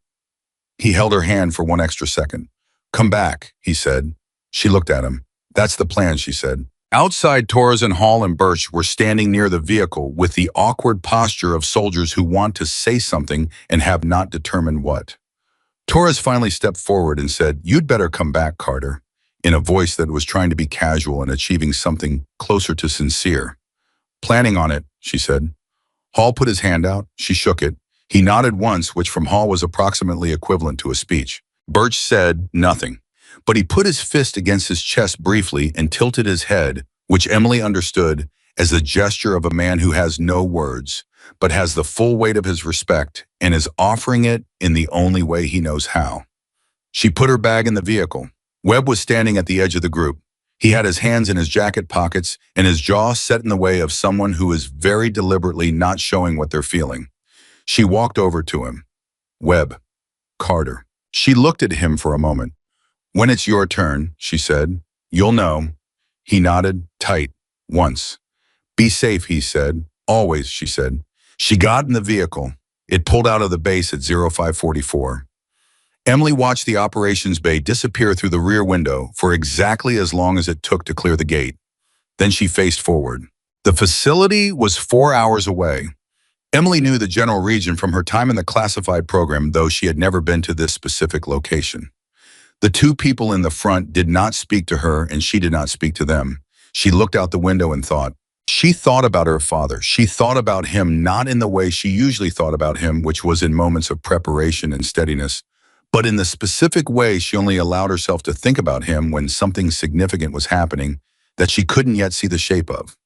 He held her hand for 1 extra second. Come back, he said. She looked at him. That's the plan, she said. Outside, Torres and Hall and Birch were standing near the vehicle with the awkward posture of soldiers who want to say something and have not determined what. Torres finally stepped forward and said, You'd better come back, Carter, in a voice that was trying to be casual and achieving something closer to sincere. Planning on it, she said. Hall put his hand out. She shook it. He nodded once, which from Hall was approximately equivalent to a speech. Birch said nothing, but he put his fist against his chest briefly and tilted his head, which Emily understood as the gesture of a man who has no words, but has the full weight of his respect and is offering it in the only way he knows how. She put her bag in the vehicle. Webb was standing at the edge of the group. He had his hands in his jacket pockets and his jaw set in the way of someone who is very deliberately not showing what they're feeling. She walked over to him. Webb. Carter. She looked at him for a moment. When it's your turn, she said. You'll know. He nodded, tight, once. Be safe, he said. Always, she said. She got in the vehicle. It pulled out of the base at 0544. Emily watched the operations bay disappear through the rear window for exactly as long as it took to clear the gate. Then she faced forward. The facility was 4 hours away. Emily knew the general region from her time in the classified program, though she had never been to this specific location. The two people in the front did not speak to her, and she did not speak to them. She looked out the window and thought. She thought about her father. She thought about him not in the way she usually thought about him, which was in moments of preparation and steadiness, but in the specific way she only allowed herself to think about him when something significant was happening that she couldn't yet see the shape of.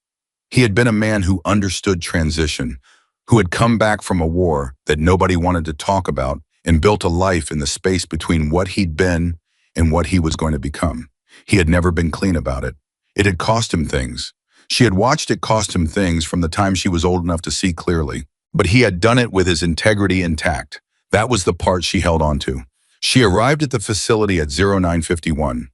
He had been a man who understood transition, who had come back from a war that nobody wanted to talk about and built a life in the space between what he'd been and what he was going to become. He had never been clean about it. It had cost him things. She had watched it cost him things from the time she was old enough to see clearly, but he had done it with his integrity intact. That was the part she held on to. She arrived at the facility at 0951.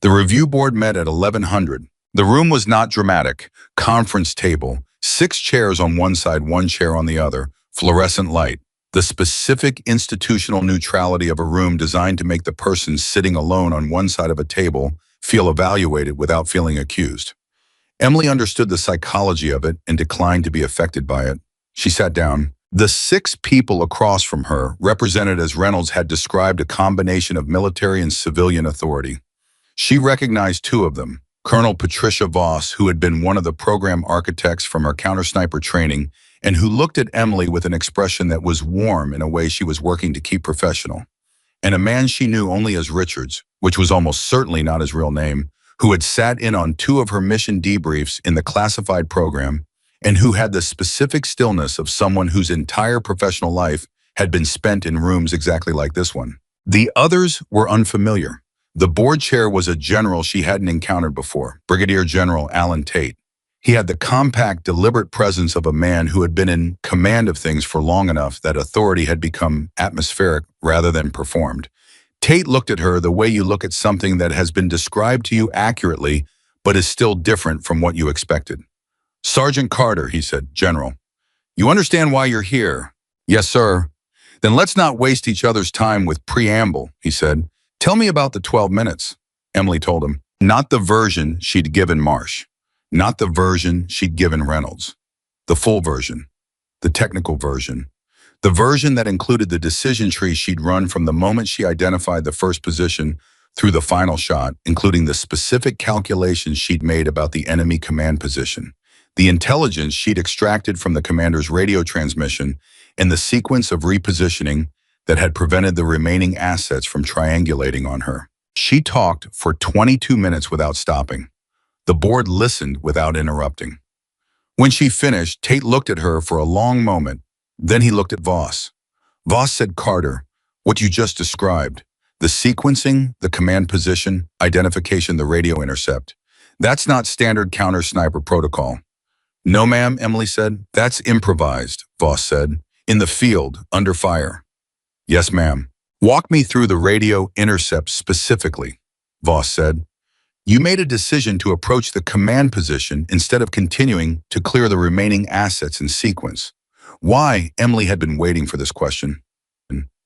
The review board met at 1100. The room was not dramatic. Conference table, 6 chairs on one side, 1 chair on the other, fluorescent light. The specific institutional neutrality of a room designed to make the person sitting alone on one side of a table feel evaluated without feeling accused. Emily understood the psychology of it and declined to be affected by it. She sat down. The 6 people across from her, represented as Reynolds, had described a combination of military and civilian authority. She recognized 2 of them, Colonel Patricia Voss, who had been one of the program architects from her counter-sniper training, and who looked at Emily with an expression that was warm in a way she was working to keep professional, and a man she knew only as Richards, which was almost certainly not his real name, who had sat in on 2 of her mission debriefs in the classified program, and who had the specific stillness of someone whose entire professional life had been spent in rooms exactly like this one. The others were unfamiliar. The board chair was a general she hadn't encountered before, Brigadier General Alan Tate. He had the compact, deliberate presence of a man who had been in command of things for long enough that authority had become atmospheric rather than performed. Tate looked at her the way you look at something that has been described to you accurately, but is still different from what you expected. Sergeant Carter, he said, General. You understand why you're here? Yes, sir. Then let's not waste each other's time with preamble, he said. Tell me about the 12 minutes, Emily told him. Not the version she'd given Marsh. Not the version she'd given Reynolds. The full version. The technical version. The version that included the decision tree she'd run from the moment she identified the first position through the final shot, including the specific calculations she'd made about the enemy command position, the intelligence she'd extracted from the commander's radio transmission, and the sequence of repositioning that had prevented the remaining assets from triangulating on her. She talked for 22 minutes without stopping. The board listened without interrupting. When she finished, Tate looked at her for a long moment. Then he looked at Voss. Voss said, Carter, what you just described, the sequencing, the command position, identification, the radio intercept, that's not standard counter-sniper protocol. No, ma'am, Emily said. That's improvised, Voss said. In the field, under fire. Yes, ma'am. Walk me through the radio intercept specifically, Voss said. You made a decision to approach the command position instead of continuing to clear the remaining assets in sequence. Why? Emily had been waiting for this question.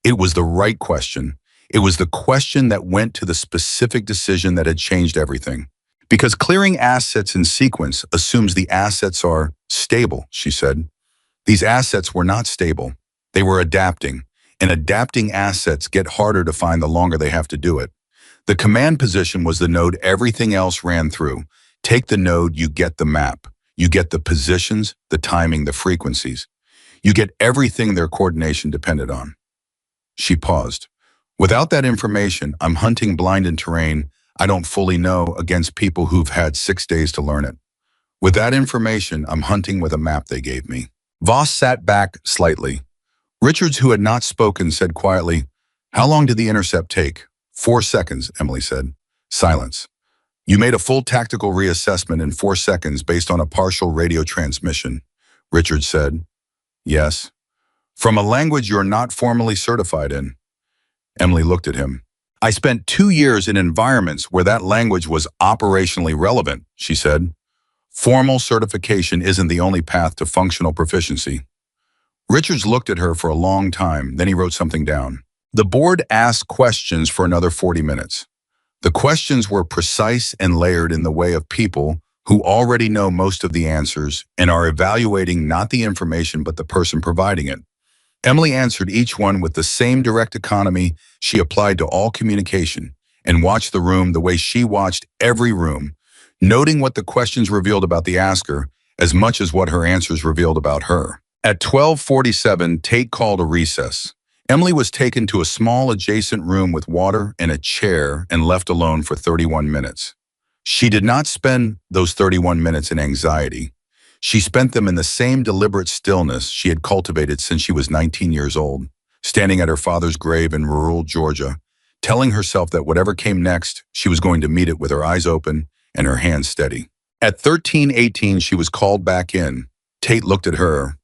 It was the right question. It was the question that went to the specific decision that had changed everything. Because clearing assets in sequence assumes the assets are stable, she said. These assets were not stable. They were adapting, and adapting assets get harder to find the longer they have to do it. The command position was the node everything else ran through. Take the node, you get the map. You get the positions, the timing, the frequencies. You get everything their coordination depended on. She paused. Without that information, I'm hunting blind in terrain I don't fully know against people who've had 6 days to learn it. With that information, I'm hunting with a map they gave me. Voss sat back slightly. Richards, who had not spoken, said quietly, "How long did the intercept take?" 4 seconds, Emily said. Silence. "You made a full tactical reassessment in 4 seconds based on a partial radio transmission," Richards said. "Yes." "From a language you're not formally certified in." Emily looked at him. "I spent 2 years in environments where that language was operationally relevant," she said. "Formal certification isn't the only path to functional proficiency." Richards looked at her for a long time, then he wrote something down. The board asked questions for another 40 minutes. The questions were precise and layered in the way of people who already know most of the answers and are evaluating not the information but the person providing it. Emily answered each one with the same direct economy she applied to all communication and watched the room the way she watched every room, noting what the questions revealed about the asker as much as what her answers revealed about her. At 12:47, Tate called a recess. Emily was taken to a small adjacent room with water and a chair and left alone for 31 minutes. She did not spend those 31 minutes in anxiety. She spent them in the same deliberate stillness she had cultivated since she was 19 years old, standing at her father's grave in rural Georgia, telling herself that whatever came next, she was going to meet it with her eyes open and her hands steady. At 13:18, she was called back in. Tate looked at her.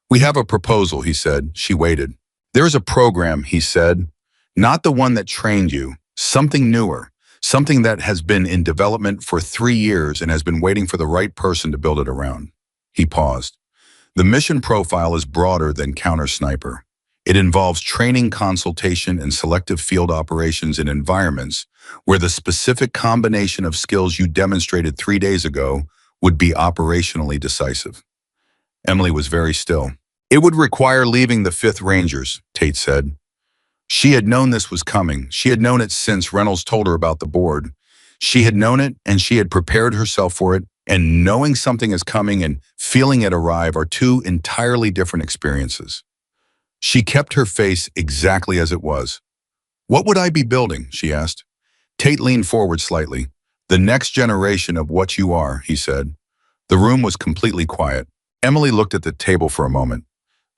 "We have a proposal," he said. She waited. "There is a program," he said, "not the one that trained you, something newer, something that has been in development for 3 years and has been waiting for the right person to build it around." He paused. "The mission profile is broader than counter-sniper. It involves training, consultation, and selective field operations in environments where the specific combination of skills you demonstrated 3 days ago would be operationally decisive." Emily was very still. "It would require leaving the 5th Rangers," Tate said. She had known this was coming. She had known it since Reynolds told her about the board. She had known it and she had prepared herself for it, and knowing something is coming and feeling it arrive are two entirely different experiences. She kept her face exactly as it was. "What would I be building?" she asked. Tate leaned forward slightly. "The next generation of what you are," he said. The room was completely quiet. Emily looked at the table for a moment,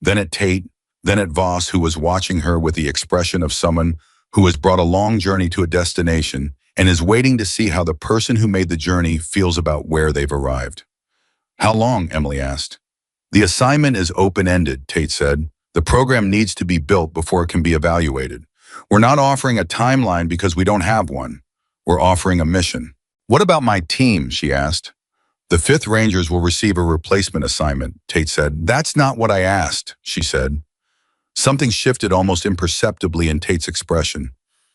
then at Tate, then at Voss, who was watching her with the expression of someone who has brought a long journey to a destination and is waiting to see how the person who made the journey feels about where they've arrived. "How long?" Emily asked. "The assignment is open-ended," Tate said. "The program needs to be built before it can be evaluated. We're not offering a timeline because we don't have one. We're offering a mission." "What about my team?" she asked. "The 5th Rangers will receive a replacement assignment," Tate said. "That's not what I asked," she said. Something shifted almost imperceptibly in Tate's expression.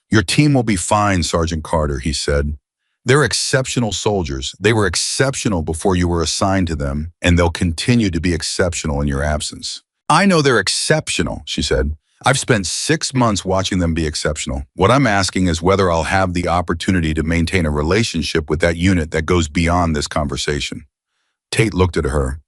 "Your team will be fine, Sergeant Carter," he said. "They're exceptional soldiers. They were exceptional before you were assigned to them, and they'll continue to be exceptional in your absence." "I know they're exceptional," she said. "I've spent 6 months watching them be exceptional. What I'm asking is whether I'll have the opportunity to maintain a relationship with that unit that goes beyond this conversation." Tate looked at her.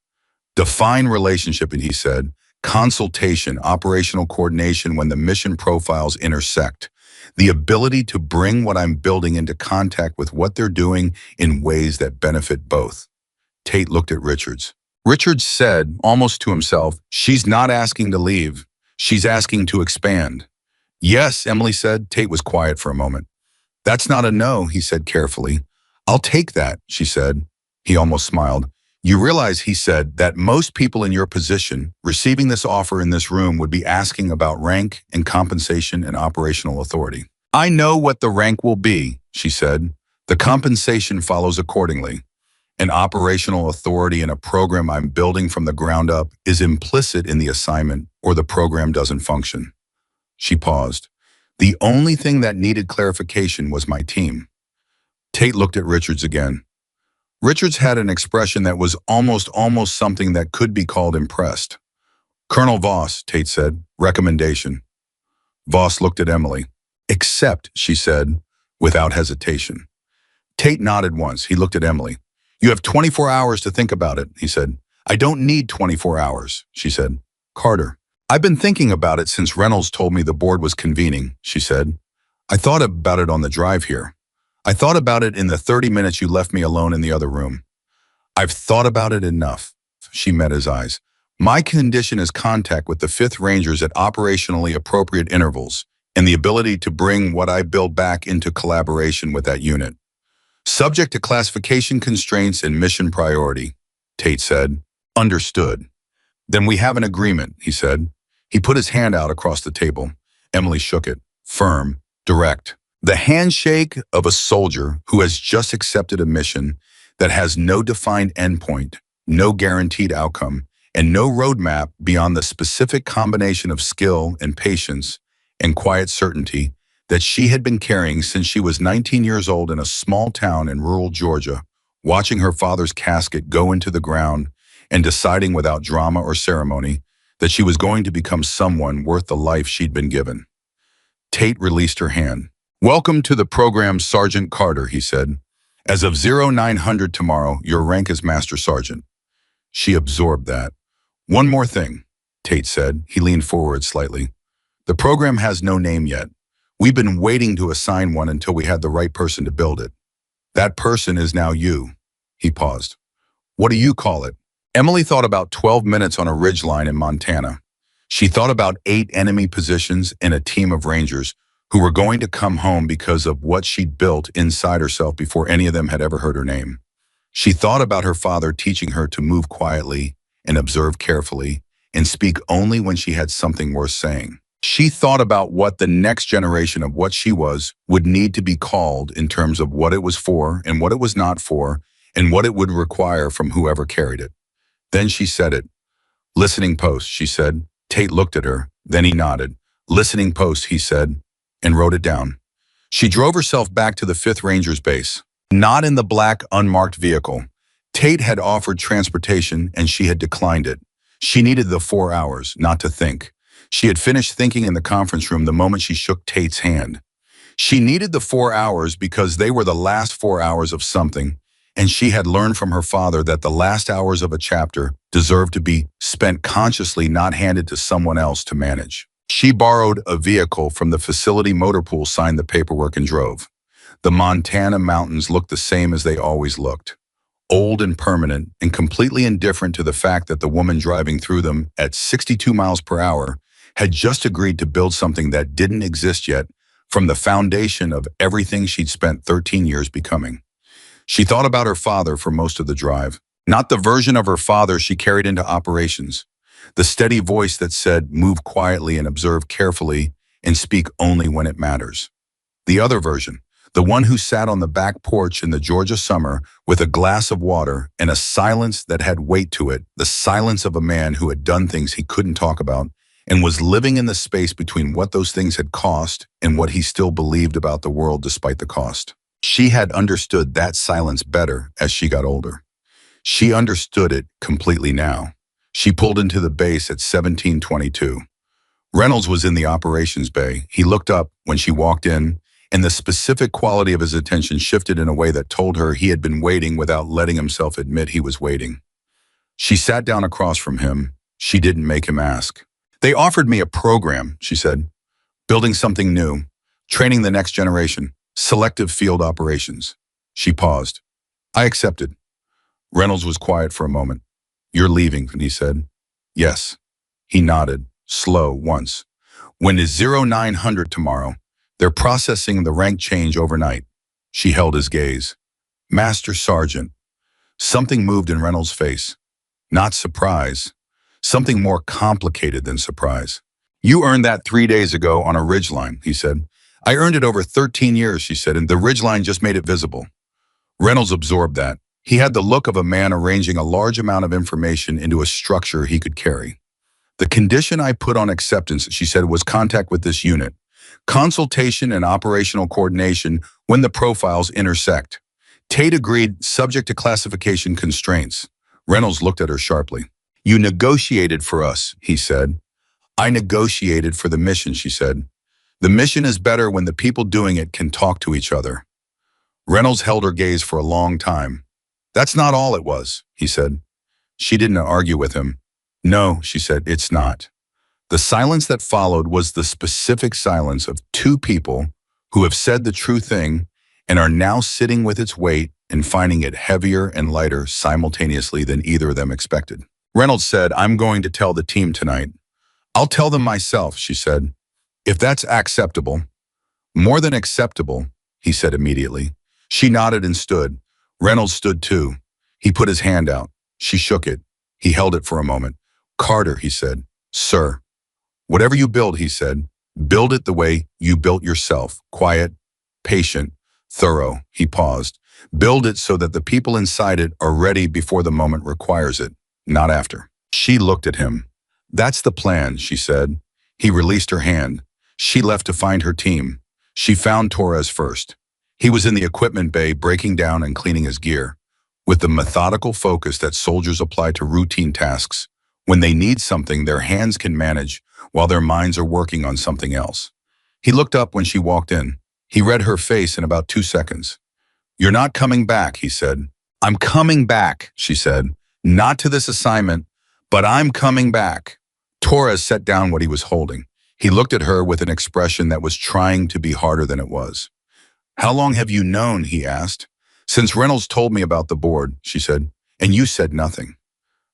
"Define relationship," and he said. "Consultation, operational coordination when the mission profiles intersect. The ability to bring what I'm building into contact with what they're doing in ways that benefit both." Tate looked at Richards. Richards said, almost to himself, "She's not asking to leave. She's asking to expand." "Yes," Emily said. Tate was quiet for a moment. "That's not a no," he said carefully. "I'll take that," she said. He almost smiled. "You realize," he said, "that most people in your position receiving this offer in this room would be asking about rank and compensation and operational authority." "I know what the rank will be," she said. "The compensation follows accordingly. An operational authority in a program I'm building from the ground up is implicit in the assignment or the program doesn't function." She paused. "The only thing that needed clarification was my team." Tate looked at Richards again. Richards had an expression that was almost something that could be called impressed. "Colonel Voss," Tate said, "recommendation." Voss looked at Emily. "Accept," she said, without hesitation. Tate nodded once. He looked at Emily. "You have 24 hours to think about it," he said. "I don't need 24 hours," she said. "Carter." I've been thinking about it since Reynolds told me the board was convening, she said. I thought about it on the drive here. I thought about it in the 30 minutes you left me alone in the other room. I've thought about it enough. She met his eyes. My condition is contact with the 5th Rangers at operationally appropriate intervals and the ability to bring what I build back into collaboration with that unit. Subject to classification constraints and mission priority, Tate said. Understood. Then we have an agreement, he said. He put his hand out across the table. Emily shook it, firm, direct. The handshake of a soldier who has just accepted a mission that has no defined endpoint, no guaranteed outcome, and no roadmap beyond the specific combination of skill and patience and quiet certainty that she had been carrying since she was 19 years old in a small town in rural Georgia, watching her father's casket go into the ground and deciding without drama or ceremony that she was going to become someone worth the life she'd been given. Tate released her hand. Welcome to the program, Sergeant Carter, he said. As of 0900 tomorrow, your rank is Master Sergeant. She absorbed that. One more thing, Tate said. He leaned forward slightly. The program has no name yet. We've been waiting to assign one until we had the right person to build it. That person is now you. He paused. What do you call it? Emily thought about 12 minutes on a ridgeline in Montana. She thought about 8 enemy positions and a team of Rangers who were going to come home because of what she'd built inside herself before any of them had ever heard her name. She thought about her father teaching her to move quietly and observe carefully and speak only when she had something worth saying. She thought about what the next generation of what she was would need to be called in terms of what it was for and what it was not for and what it would require from whoever carried it. Then she said it. Listening post, she said. Tate looked at her. Then he nodded. Listening post, he said, and wrote it down. She drove herself back to the 5th Rangers base. Not in the black, unmarked vehicle. Tate had offered transportation and she had declined it. She needed the 4 hours, not to think. She had finished thinking in the conference room the moment she shook Tate's hand. She needed the 4 hours because they were the last 4 hours of something, and she had learned from her father that the last hours of a chapter deserved to be spent consciously, not handed to someone else to manage. She borrowed a vehicle from the facility motor pool, signed the paperwork, and drove. The Montana mountains looked the same as they always looked. Old and permanent, and completely indifferent to the fact that the woman driving through them at 62 miles per hour had just agreed to build something that didn't exist yet from the foundation of everything she'd spent 13 years becoming. She thought about her father for most of the drive, not the version of her father she carried into operations, the steady voice that said, move quietly and observe carefully and speak only when it matters. The other version, the one who sat on the back porch in the Georgia summer with a glass of water and a silence that had weight to it, the silence of a man who had done things he couldn't talk about and was living in the space between what those things had cost and what he still believed about the world despite the cost. She had understood that silence better as she got older. She understood it completely now. She pulled into the base at 1722. Reynolds was in the operations bay. He looked up when she walked in, and the specific quality of his attention shifted in a way that told her he had been waiting without letting himself admit he was waiting. She sat down across from him. She didn't make him ask. They offered me a program, she said. Building something new, training the next generation, selective field operations. She paused. I accepted. Reynolds was quiet for a moment. You're leaving, he said. Yes. He nodded, slow, once. When is 0900 tomorrow? They're processing the rank change overnight. She held his gaze. Master Sergeant. Something moved in Reynolds' face. Not surprise. Something more complicated than surprise. You earned that 3 days ago on a ridgeline, he said. I earned it over 13 years, she said, and the ridgeline just made it visible. Reynolds absorbed that. He had the look of a man arranging a large amount of information into a structure he could carry. The condition I put on acceptance, she said, was contact with this unit. Consultation and operational coordination when the profiles intersect. Tate agreed, subject to classification constraints. Reynolds looked at her sharply. You negotiated for us, he said. I negotiated for the mission, she said. The mission is better when the people doing it can talk to each other. Reynolds held her gaze for a long time. That's not all it was, he said. She didn't argue with him. No, she said, it's not. The silence that followed was the specific silence of two people who have said the true thing and are now sitting with its weight and finding it heavier and lighter simultaneously than either of them expected. Reynolds said, "I'm going to tell the team tonight." "I'll tell them myself," she said. "If that's acceptable." "More than acceptable," he said immediately. She nodded and stood. Reynolds stood too. He put his hand out. She shook it. He held it for a moment. "Carter," he said. "Sir." "Whatever you build," he said, "build it the way you built yourself. Quiet, patient, thorough." He paused. "Build it so that the people inside it are ready before the moment requires it, not after." She looked at him. "That's the plan," she said. He released her hand. She left to find her team. She found Torres first. He was in the equipment bay breaking down and cleaning his gear. With the methodical focus that soldiers apply to routine tasks, when they need something their hands can manage while their minds are working on something else. He looked up when she walked in. He read her face in about 2 seconds. "You're not coming back," he said. "I'm coming back," she said. "Not to this assignment, but I'm coming back." Torres set down what he was holding. He looked at her with an expression that was trying to be harder than it was. "How long have you known?" he asked. "Since Reynolds told me about the board," she said. "And you said nothing."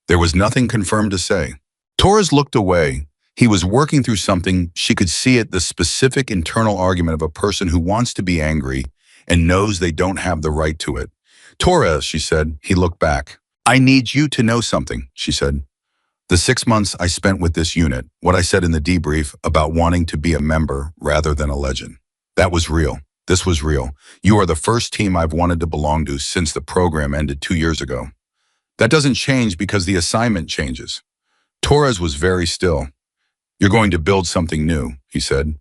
There was nothing confirmed to say. Torres looked away. He was working through something. She could see it, the specific internal argument of a person who wants to be angry and knows they don't have the right to it. "Torres," she said. He looked back. "I need you to know something," she said. "The 6 months I spent with this unit, what I said in the debrief about wanting to be a member rather than a legend, that was real. This was real. You are the first team I've wanted to belong to since the program ended 2 years ago. That doesn't change because the assignment changes." Torres was very still. "You're going to build something new," he said.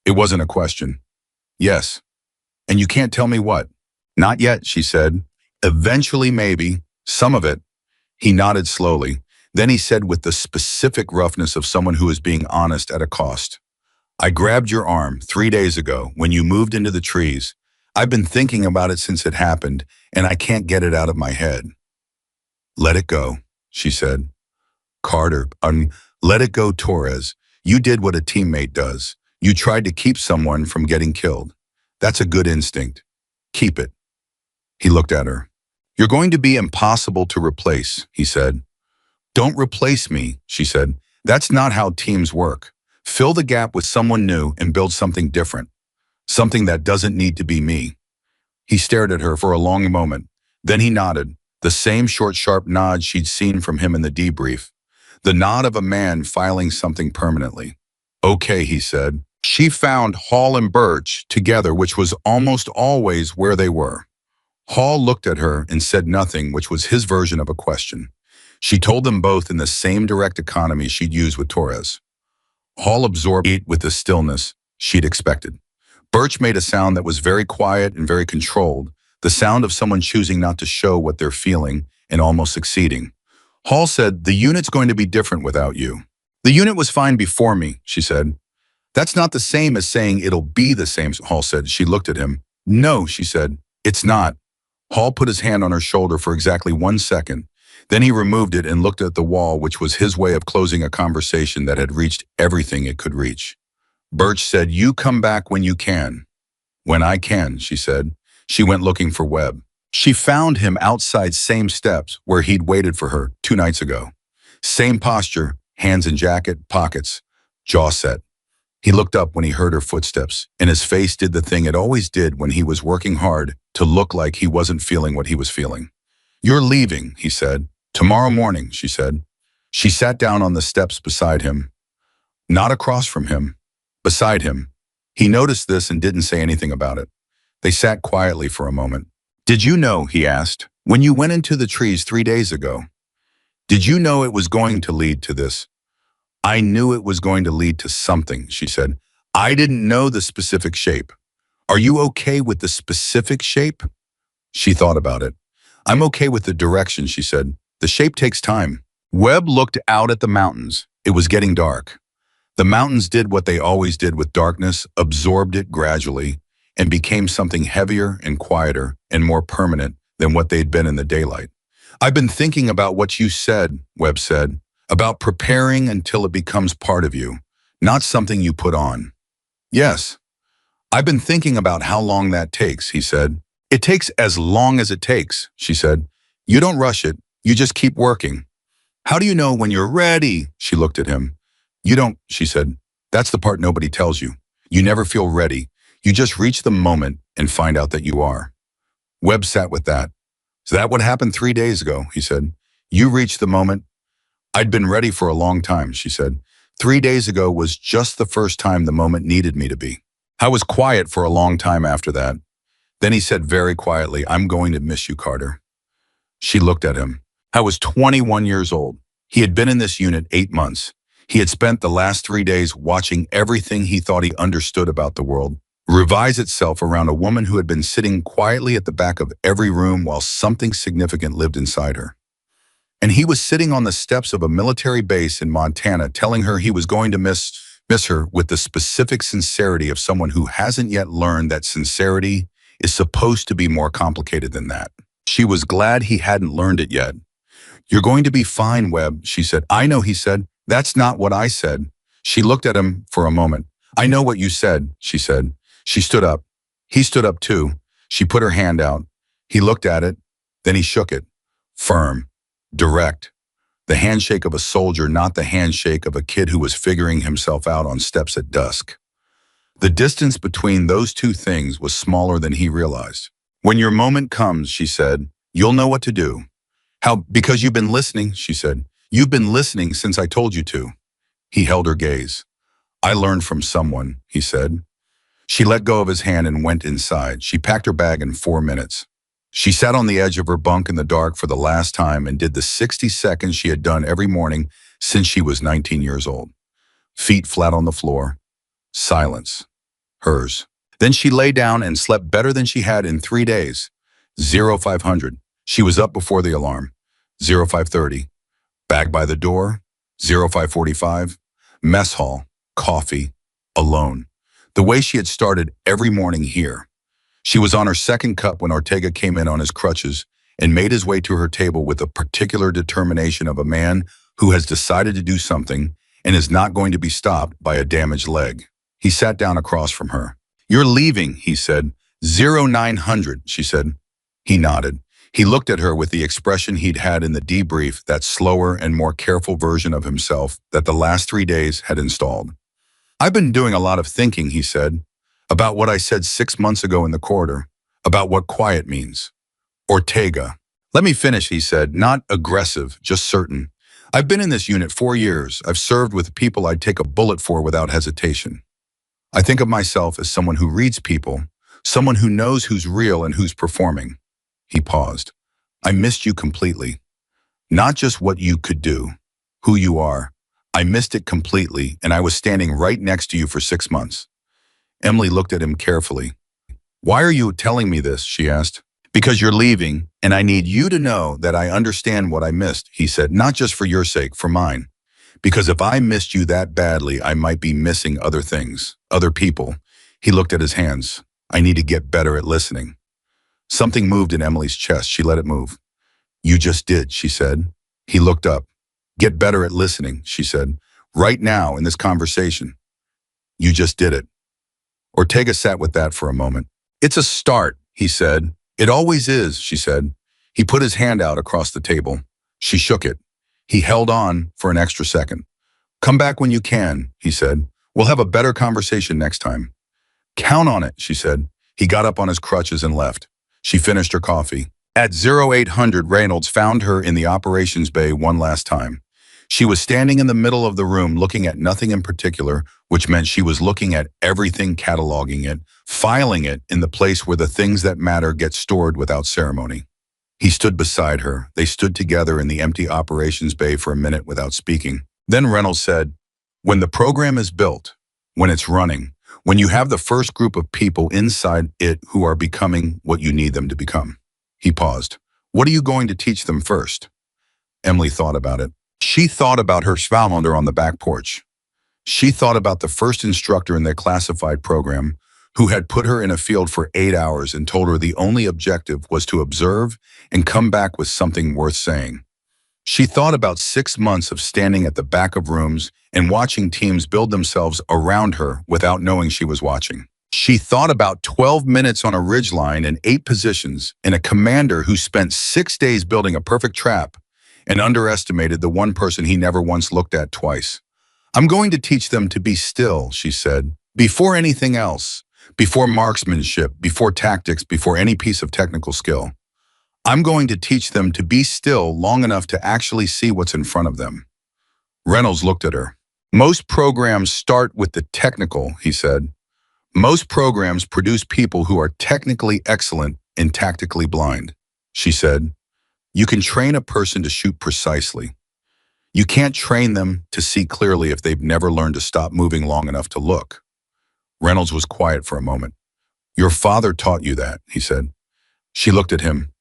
It wasn't a question. "Yes." "And you can't tell me what?" "Not yet," she said. "Eventually, maybe. Some of it." He nodded slowly. Then he said with the specific roughness of someone who is being honest at a cost, "I grabbed your arm 3 days ago when you moved into the trees. I've been thinking about it since it happened, and I can't get it out of my head." "Let it go," she said. "Carter, let it go, Torres. You did what a teammate does. You tried to keep someone from getting killed. That's a good instinct. Keep it." He looked at her. "You're going to be impossible to replace," he said. "Don't replace me," she said. "That's not how teams work. Fill the gap with someone new and build something different. Something that doesn't need to be me." He stared at her for a long moment. Then he nodded, the same short, sharp nod she'd seen from him in the debrief. The nod of a man filing something permanently. "Okay," he said. She found Hall and Birch together, which was almost always where they were. Hall looked at her and said nothing, which was his version of a question. She told them both in the same direct economy she'd used with Torres. Hall absorbed it with the stillness she'd expected. Birch made a sound that was very quiet and very controlled, the sound of someone choosing not to show what they're feeling and almost succeeding. Hall said, "The unit's going to be different without you." "The unit was fine before me," she said. "That's not the same as saying it'll be the same," Hall said. She looked at him. "No," she said, "it's not." Hall put his hand on her shoulder for exactly 1 second. Then he removed it and looked at the wall, which was his way of closing a conversation that had reached everything it could reach. Birch said, "You come back when you can." "When I can," she said. She went looking for Webb. She found him outside same steps where he'd waited for her 2 nights ago. Same posture, hands in jacket, pockets, jaw set. He looked up when he heard her footsteps, and his face did the thing it always did when he was working hard to look like he wasn't feeling what he was feeling. "You're leaving," he said. "Tomorrow morning," she said. She sat down on the steps beside him. Not across from him, beside him. He noticed this and didn't say anything about it. They sat quietly for a moment. "Did you know," he asked, "when you went into the trees 3 days ago, did you know it was going to lead to this?" "I knew it was going to lead to something," she said. "I didn't know the specific shape." "Are you okay with the specific shape?" She thought about it. "I'm okay with the direction," she said. "The shape takes time." Webb looked out at the mountains. It was getting dark. The mountains did what they always did with darkness, absorbed it gradually, and became something heavier and quieter and more permanent than what they'd been in the daylight. "I've been thinking about what you said," Webb said. about preparing until it becomes part of you, not something you put on. Yes, I've been thinking about how long that takes, he said. It takes as long as it takes, she said. You don't rush it, you just keep working. How do you know when you're ready? She looked at him. You don't, she said. That's the part nobody tells you. You never feel ready. You just reach the moment and find out that you are. Webb sat with that. Is that what happened 3 days ago? He said. You reached the moment. I'd been ready for a long time, she said. 3 days ago was just the first time the moment needed me to be. I was quiet for a long time after that. Then he said very quietly, I'm going to miss you, Carter. She looked at him. I was 21 years old. He had been in this unit 8 months. He had spent the last 3 days watching everything he thought he understood about the world revise itself around a woman who had been sitting quietly at the back of every room while something significant lived inside her. And he was sitting on the steps of a military base in Montana telling her he was going to miss her with the specific sincerity of someone who hasn't yet learned that sincerity is supposed to be more complicated than that. She was glad he hadn't learned it yet. You're going to be fine, Webb, she said. I know, he said. That's not what I said. She looked at him for a moment. I know what you said, she said. She stood up. He stood up too. She put her hand out. He looked at it. Then he shook it. Firm. Direct. The handshake of a soldier, not the handshake of a kid who was figuring himself out on steps at dusk. The distance between those two things was smaller than he realized. When your moment comes, she said, you'll know what to do. How? Because you've been listening, she said. You've been listening since I told you to. He held her gaze. I learned from someone, he said. She let go of his hand and went inside. She packed her bag in 4 minutes. She sat on the edge of her bunk in the dark for the last time and did the 60 seconds she had done every morning since she was 19 years old. Feet flat on the floor. Silence. Hers. Then she lay down and slept better than she had in 3 days. 0500. She was up before the alarm. 0530. Bag by the door. 0545. Mess hall. Coffee. Alone. The way she had started every morning here. She was on her second cup when Ortega came in on his crutches and made his way to her table with the particular determination of a man who has decided to do something and is not going to be stopped by a damaged leg. He sat down across from her. You're leaving, he said. 0900, she said. He nodded. He looked at her with the expression he'd had in the debrief, that slower and more careful version of himself that the last 3 days had installed. I've been doing a lot of thinking, he said, about what I said 6 months ago in the corridor, about what quiet means. Ortega. Let me finish, he said, not aggressive, just certain. I've been in this unit 4 years. I've served with people I'd take a bullet for without hesitation. I think of myself as someone who reads people, someone who knows who's real and who's performing. He paused. I missed you completely. Not just what you could do, who you are. I missed it completely, and I was standing right next to you for 6 months. Emily looked at him carefully. Why are you telling me this? She asked. Because you're leaving, and I need you to know that I understand what I missed, he said, not just for your sake, for mine. Because if I missed you that badly, I might be missing other things, other people. He looked at his hands. I need to get better at listening. Something moved in Emily's chest. She let it move. You just did, she said. He looked up. Get better at listening, she said. Right now, in this conversation. You just did it. Ortega sat with that for a moment. It's a start, he said. It always is, she said. He put his hand out across the table. She shook it. He held on for an extra second. Come back when you can, he said. We'll have a better conversation next time. Count on it, she said. He got up on his crutches and left. She finished her coffee. At 0800, Reynolds found her in the operations bay one last time. She was standing in the middle of the room looking at nothing in particular, which meant she was looking at everything, cataloging it, filing it in the place where the things that matter get stored without ceremony. He stood beside her. They stood together in the empty operations bay for a minute without speaking. Then Reynolds said, when the program is built, when it's running, when you have the first group of people inside it who are becoming what you need them to become. He paused. What are you going to teach them first? Emily thought about it. She thought about her schwalmonder on the back porch. She thought about the first instructor in their classified program who had put her in a field for 8 hours and told her the only objective was to observe and come back with something worth saying. She thought about 6 months of standing at the back of rooms and watching teams build themselves around her without knowing she was watching. She thought about 12 minutes on a ridgeline and 8 positions and a commander who spent 6 days building a perfect trap and underestimated the one person he never once looked at twice. I'm going to teach them to be still, she said, before anything else, before marksmanship, before tactics, before any piece of technical skill. I'm going to teach them to be still long enough to actually see what's in front of them. Reynolds looked at her. Most programs start with the technical, he said. Most programs produce people who are technically excellent and tactically blind. She said, you can train a person to shoot precisely. You can't train them to see clearly if they've never learned to stop moving long enough to look. Reynolds was quiet for a moment. Your father taught you that, he said. She looked at him.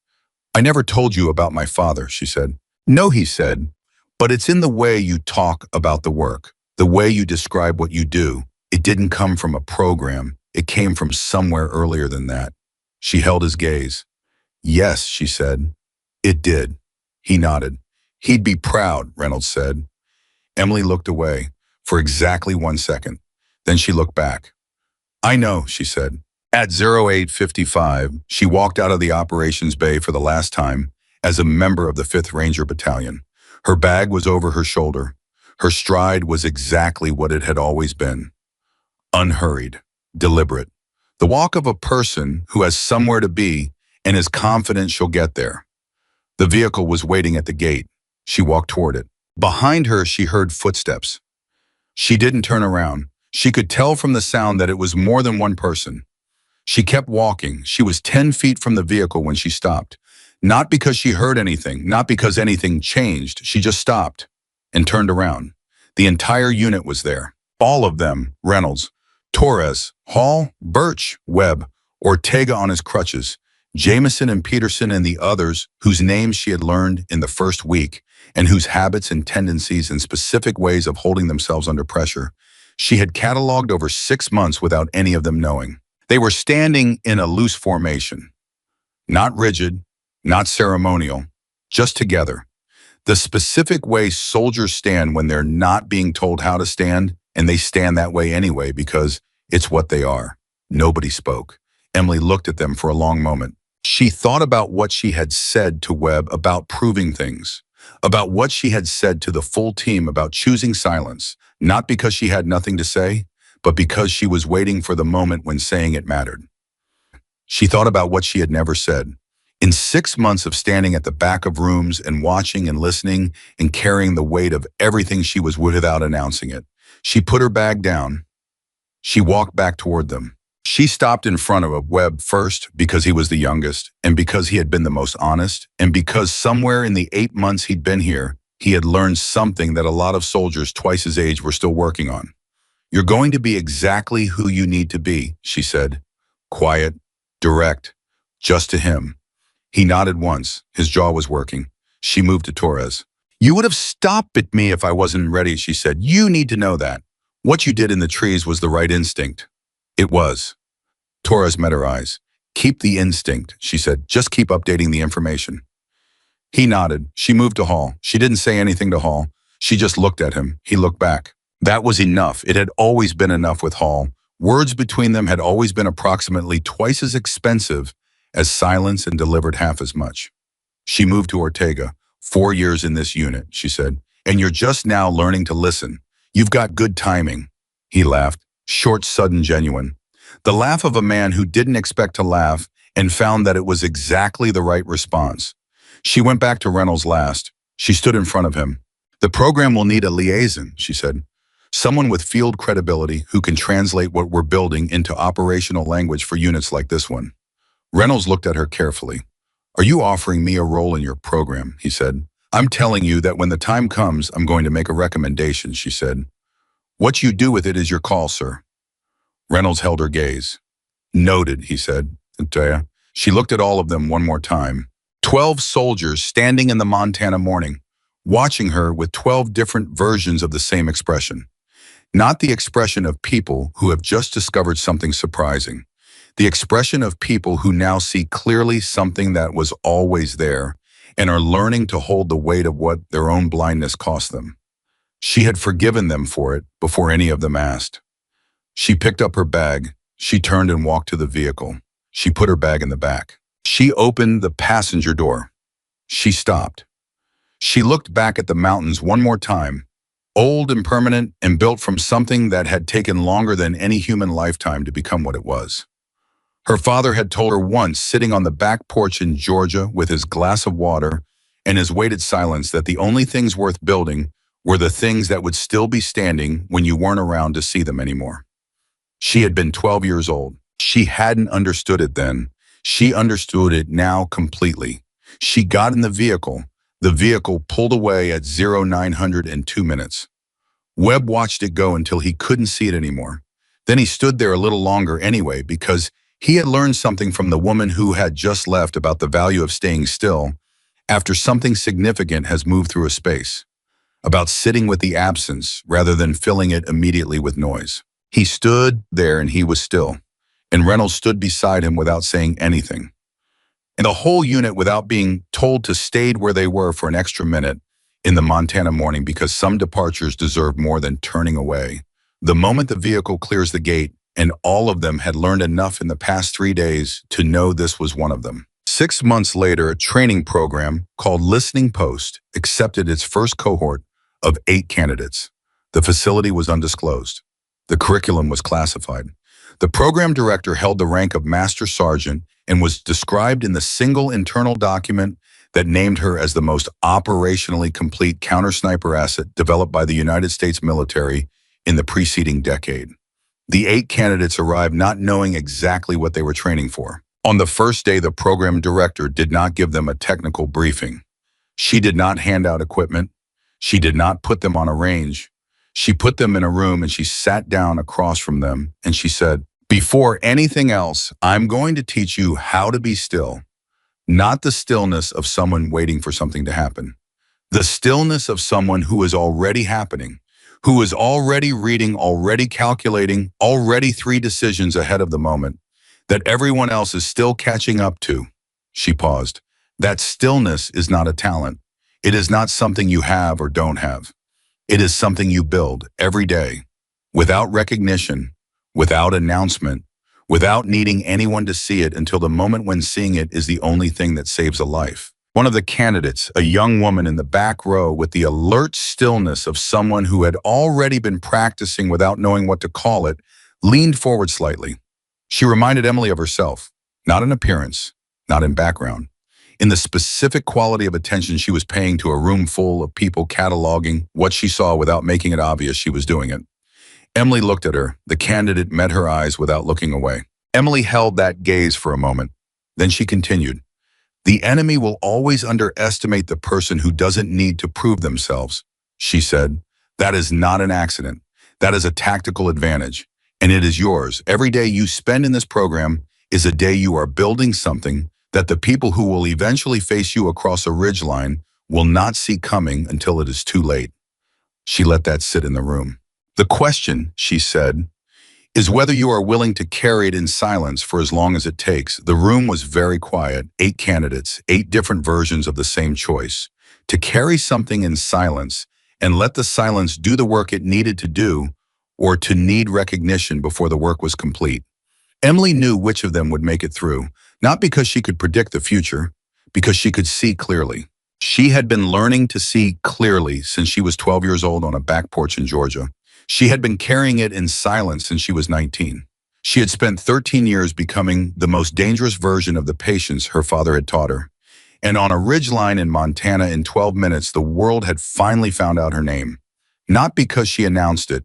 I never told you about my father, she said. No, he said, but it's in the way you talk about the work, the way you describe what you do. It didn't come from a program. It came from somewhere earlier than that. She held his gaze. Yes, she said. It did. He nodded. He'd be proud, Reynolds said. Emily looked away for exactly 1 second. Then she looked back. I know, she said. At 08:55, she walked out of the operations bay for the last time as a member of the 5th Ranger Battalion. Her bag was over her shoulder. Her stride was exactly what it had always been. Unhurried, deliberate. The walk of a person who has somewhere to be and is confident she'll get there. The vehicle was waiting at the gate. She walked toward it. Behind her, she heard footsteps. She didn't turn around. She could tell from the sound that it was more than one person. She kept walking. She was 10 feet from the vehicle when she stopped. Not because she heard anything, not because anything changed. She just stopped and turned around. The entire unit was there. All of them, Reynolds, Torres, Hall, Birch, Webb, Ortega on his crutches, Jameson and Peterson and the others whose names she had learned in the first week and whose habits and tendencies and specific ways of holding themselves under pressure she had cataloged over 6 months without any of them knowing. They were standing in a loose formation. Not rigid, not ceremonial, just together. The specific way soldiers stand when they're not being told how to stand, and they stand that way anyway because it's what they are. Nobody spoke. Emily looked at them for a long moment. She thought about what she had said to Webb about proving things, about what she had said to the full team about choosing silence, not because she had nothing to say, but because she was waiting for the moment when saying it mattered. She thought about what she had never said. In 6 months of standing at the back of rooms and watching and listening and carrying the weight of everything she was without announcing it, she put her bag down. She walked back toward them. She stopped in front of Webb first because he was the youngest and because he had been the most honest and because somewhere in the 8 months he'd been here, he had learned something that a lot of soldiers twice his age were still working on. You're going to be exactly who you need to be, she said. Quiet, direct, just to him. He nodded once. His jaw was working. She moved to Torres. You would have stopped at me if I wasn't ready, she said. You need to know that. What you did in the trees was the right instinct. It was. Torres met her eyes. Keep the instinct, she said. Just keep updating the information. He nodded. She moved to Hall. She didn't say anything to Hall. She just looked at him. He looked back. That was enough. It had always been enough with Hall. Words between them had always been approximately twice as expensive as silence and delivered half as much. She moved to Ortega. 4 years in this unit, she said, and you're just now learning to listen. You've got good timing. He laughed, short, sudden, genuine. The laugh of a man who didn't expect to laugh and found that it was exactly the right response. She went back to Reynolds last. She stood in front of him. The program will need a liaison, she said. Someone with field credibility who can translate what we're building into operational language for units like this one. Reynolds looked at her carefully. Are you offering me a role in your program? He said. I'm telling you that when the time comes, I'm going to make a recommendation, she said. What you do with it is your call, sir. Reynolds held her gaze. Noted, he said. She looked at all of them one more time. 12 soldiers standing in the Montana morning, watching her with 12 different versions of the same expression. Not the expression of people who have just discovered something surprising. The expression of people who now see clearly something that was always there and are learning to hold the weight of what their own blindness cost them. She had forgiven them for it before any of them asked. She picked up her bag. She turned and walked to the vehicle. She put her bag in the back. She opened the passenger door. She stopped. She looked back at the mountains one more time, old and permanent and built from something that had taken longer than any human lifetime to become what it was. Her father had told her once, sitting on the back porch in Georgia with his glass of water and his weighted silence, that the only things worth building were the things that would still be standing when you weren't around to see them anymore. She had been 12 years old. She hadn't understood it then. She understood it now completely. She got in the vehicle. The vehicle pulled away at 0902 minutes. Webb watched it go until he couldn't see it anymore. Then he stood there a little longer anyway, because he had learned something from the woman who had just left about the value of staying still after something significant has moved through a space, about sitting with the absence rather than filling it immediately with noise. He stood there and he was still, and Reynolds stood beside him without saying anything. And the whole unit, without being told to, stayed where they were for an extra minute in the Montana morning, because some departures deserved more than turning away. The moment the vehicle clears the gate, and all of them had learned enough in the past 3 days to know this was one of them. 6 months later, a training program called Listening Post accepted its first cohort of 8 candidates. The facility was undisclosed. The curriculum was classified. The program director held the rank of Master Sergeant and was described in the single internal document that named her as the most operationally complete counter-sniper asset developed by the United States military in the preceding decade. The 8 candidates arrived not knowing exactly what they were training for. On the first day, the program director did not give them a technical briefing. She did not hand out equipment. She did not put them on a range. She put them in a room and she sat down across from them and she said, "Before anything else, I'm going to teach you how to be still, not the stillness of someone waiting for something to happen. The stillness of someone who is already happening, who is already reading, already calculating, already 3 decisions ahead of the moment, that everyone else is still catching up to." She paused. That stillness is not a talent. It is not something you have or don't have. It is something you build every day, without recognition, without announcement, without needing anyone to see it, until the moment when seeing it is the only thing that saves a life. One of the candidates, a young woman in the back row with the alert stillness of someone who had already been practicing without knowing what to call it, leaned forward slightly. She reminded Emily of herself, not in appearance, not in background, in the specific quality of attention she was paying to a room full of people cataloging what she saw without making it obvious she was doing it. Emily looked at her. The candidate met her eyes without looking away. Emily held that gaze for a moment. Then she continued, "The enemy will always underestimate the person who doesn't need to prove themselves," she said. "That is not an accident. That is a tactical advantage, and it is yours. Every day you spend in this program is a day you are building something that the people who will eventually face you across a ridgeline will not see coming until it is too late." She let that sit in the room. "The question," she said, "is whether you are willing to carry it in silence for as long as it takes." The room was very quiet. 8 candidates, 8 different versions of the same choice. To carry something in silence and let the silence do the work it needed to do, or to need recognition before the work was complete. Emily knew which of them would make it through, not because she could predict the future, because she could see clearly. She had been learning to see clearly since she was 12 years old on a back porch in Georgia. She had been carrying it in silence since she was 19. She had spent 13 years becoming the most dangerous version of the patience her father had taught her. And on a ridgeline in Montana, in 12 minutes, the world had finally found out her name. Not because she announced it,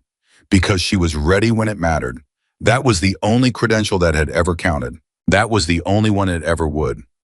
because she was ready when it mattered. That was the only credential that had ever counted. That was the only one it ever would.